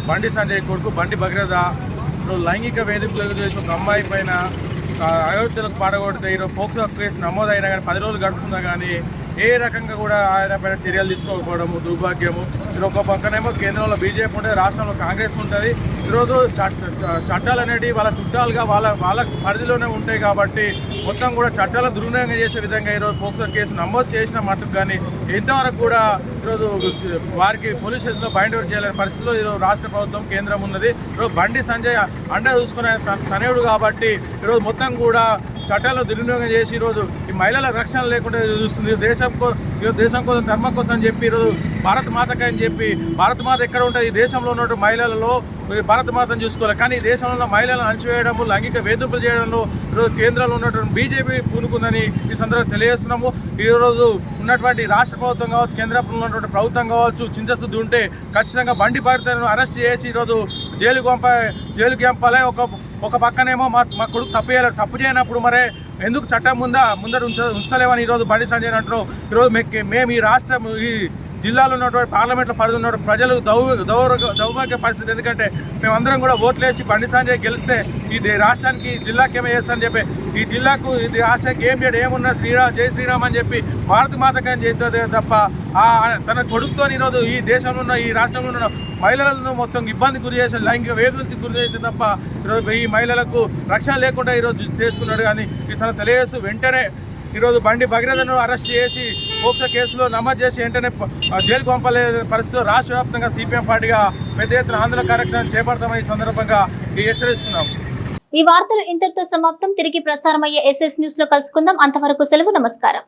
బండి సంజయ్ కొడుకు బండి భగీరథ లైంగిక వేధింపులు చేసి ఒక అమ్మాయి పైన అయోధ్యలకు పాడగొడితే ఈరోజు పోక్సో కేసు నమోదైనా కానీ 10 రోజులు గడుస్తున్నా కానీ ఏ రకంగా కూడా ఆయన పైన చర్యలు తీసుకోకపోవడము దుర్భాగ్యము. ఇది ఒక పక్కనేమో కేంద్రంలో బీజేపీ ఉంటుంది, రాష్ట్రంలో కాంగ్రెస్ ఉంటుంది. ఈరోజు చట్టాలు అనేవి వాళ్ళ చుట్టాలుగా వాళ్ళ పరిధిలోనే ఉంటాయి కాబట్టి మొత్తం కూడా చట్టాలను దుర్వినియోగం చేసే విధంగా ఈరోజు పోక్సో కేసు నమోదు చేసిన మట్టుకు కానీ ఇంతవరకు కూడా ఈరోజు వారికి పోలీస్ స్టేషన్లో బైండ్ ఓవర్ చేయలేని పరిస్థితిలో ఈరోజు రాష్ట్ర ప్రభుత్వం, కేంద్రం ఉన్నది. ఈరోజు బండి సంజయ్ అండ చూసుకునే తనయుడు కాబట్టి ఈరోజు మొత్తం కూడా చట్టాలను దుర్వినియోగం చేసి ఈరోజు ఈ మహిళల రక్షణ లేకుండా చూస్తుంది. దేశం కోసం, ధర్మం కోసం అని చెప్పి ఈరోజు భారత మాతకి అని చెప్పి, భారత మాత ఎక్కడ ఉంటుంది, ఈ దేశంలో ఉన్నటువంటి మహిళలలో భారత మాతను చూసుకోవాలి. కానీ ఈ దేశంలో ఉన్న మహిళలను అణచివేయడము, లైంగిక వేధింపులు చేయడంలో ఈరోజు కేంద్రంలో ఉన్నటువంటి బీజేపీ పూనుకుందని ఈ సందర్భంగా తెలియజేస్తున్నాము. ఈరోజు ఉన్నటువంటి రాష్ట్ర ప్రభుత్వం కావచ్చు, కేంద్రంలో ఉన్నటువంటి ప్రభుత్వం కావచ్చు, చింతశుద్ధి ఉంటే ఖచ్చితంగా బండి భగీరథను అరెస్ట్ చేసి ఈరోజు జైలుకి పంపాలి. ఒక పక్కనేమో మా కొడుకు తప్పు చేయనప్పుడు మరే ఎందుకు చట్టం ముందర ఉంచలేమని ఈరోజు బండి సంజయ్ అంటున్నాం. ఈరోజు మేము ఈ జిల్లాలో ఉన్నటువంటి పార్లమెంట్లో పరిధి ఉన్నటువంటి ప్రజలు దౌర్భాగ్య పరిస్థితి. ఎందుకంటే మేమందరం కూడా ఓట్లేసి బండి సంజయ్ గెలిస్తే ఈ రాష్ట్రానికి జిల్లాకి ఏమో చేస్తానని చెప్పి ఈ జిల్లాకు ఇది రాష్ట్రానికి ఏం చేయడం ఏమున్నా జై శ్రీరామ్ అని చెప్పి భారత మాతకని చేస్తుంది తప్ప తన కొడుకుతో ఈరోజు ఈ దేశంలో ఉన్న ఈ రాష్ట్రంలో ఉన్న మహిళలను మొత్తం ఇబ్బంది గురి చేసి లైంగిక వేధింపులకు గురి చేసి తప్ప ఈరోజు ఈ మహిళలకు రక్షణ లేకుండా ఈరోజు చేసుకున్నాడు. కానీ తన తెలియజేస్తూ వెంటనే ఈరోజు బండి భగీరథను అరెస్ట్ చేసి పోక్సో కేసులో నమోదు చేసి వెంటనే జైలుకు పంపలే పరిస్థితిలో రాష్ట్ర వ్యాప్తంగా సిపిఎం పార్టీగా పెద్ద ఎత్తున ఆందోళన కార్యక్రమం చేపడతామని ఈ సందర్భంగా హెచ్చరిస్తున్నాం. ఈ వార్తలు ఇంతటితో సమాప్తం. తిరిగి ప్రసారమయ్యే SS న్యూస్ లో కలుసుకుందాం. అంతవరకు సెలవు. నమస్కారం.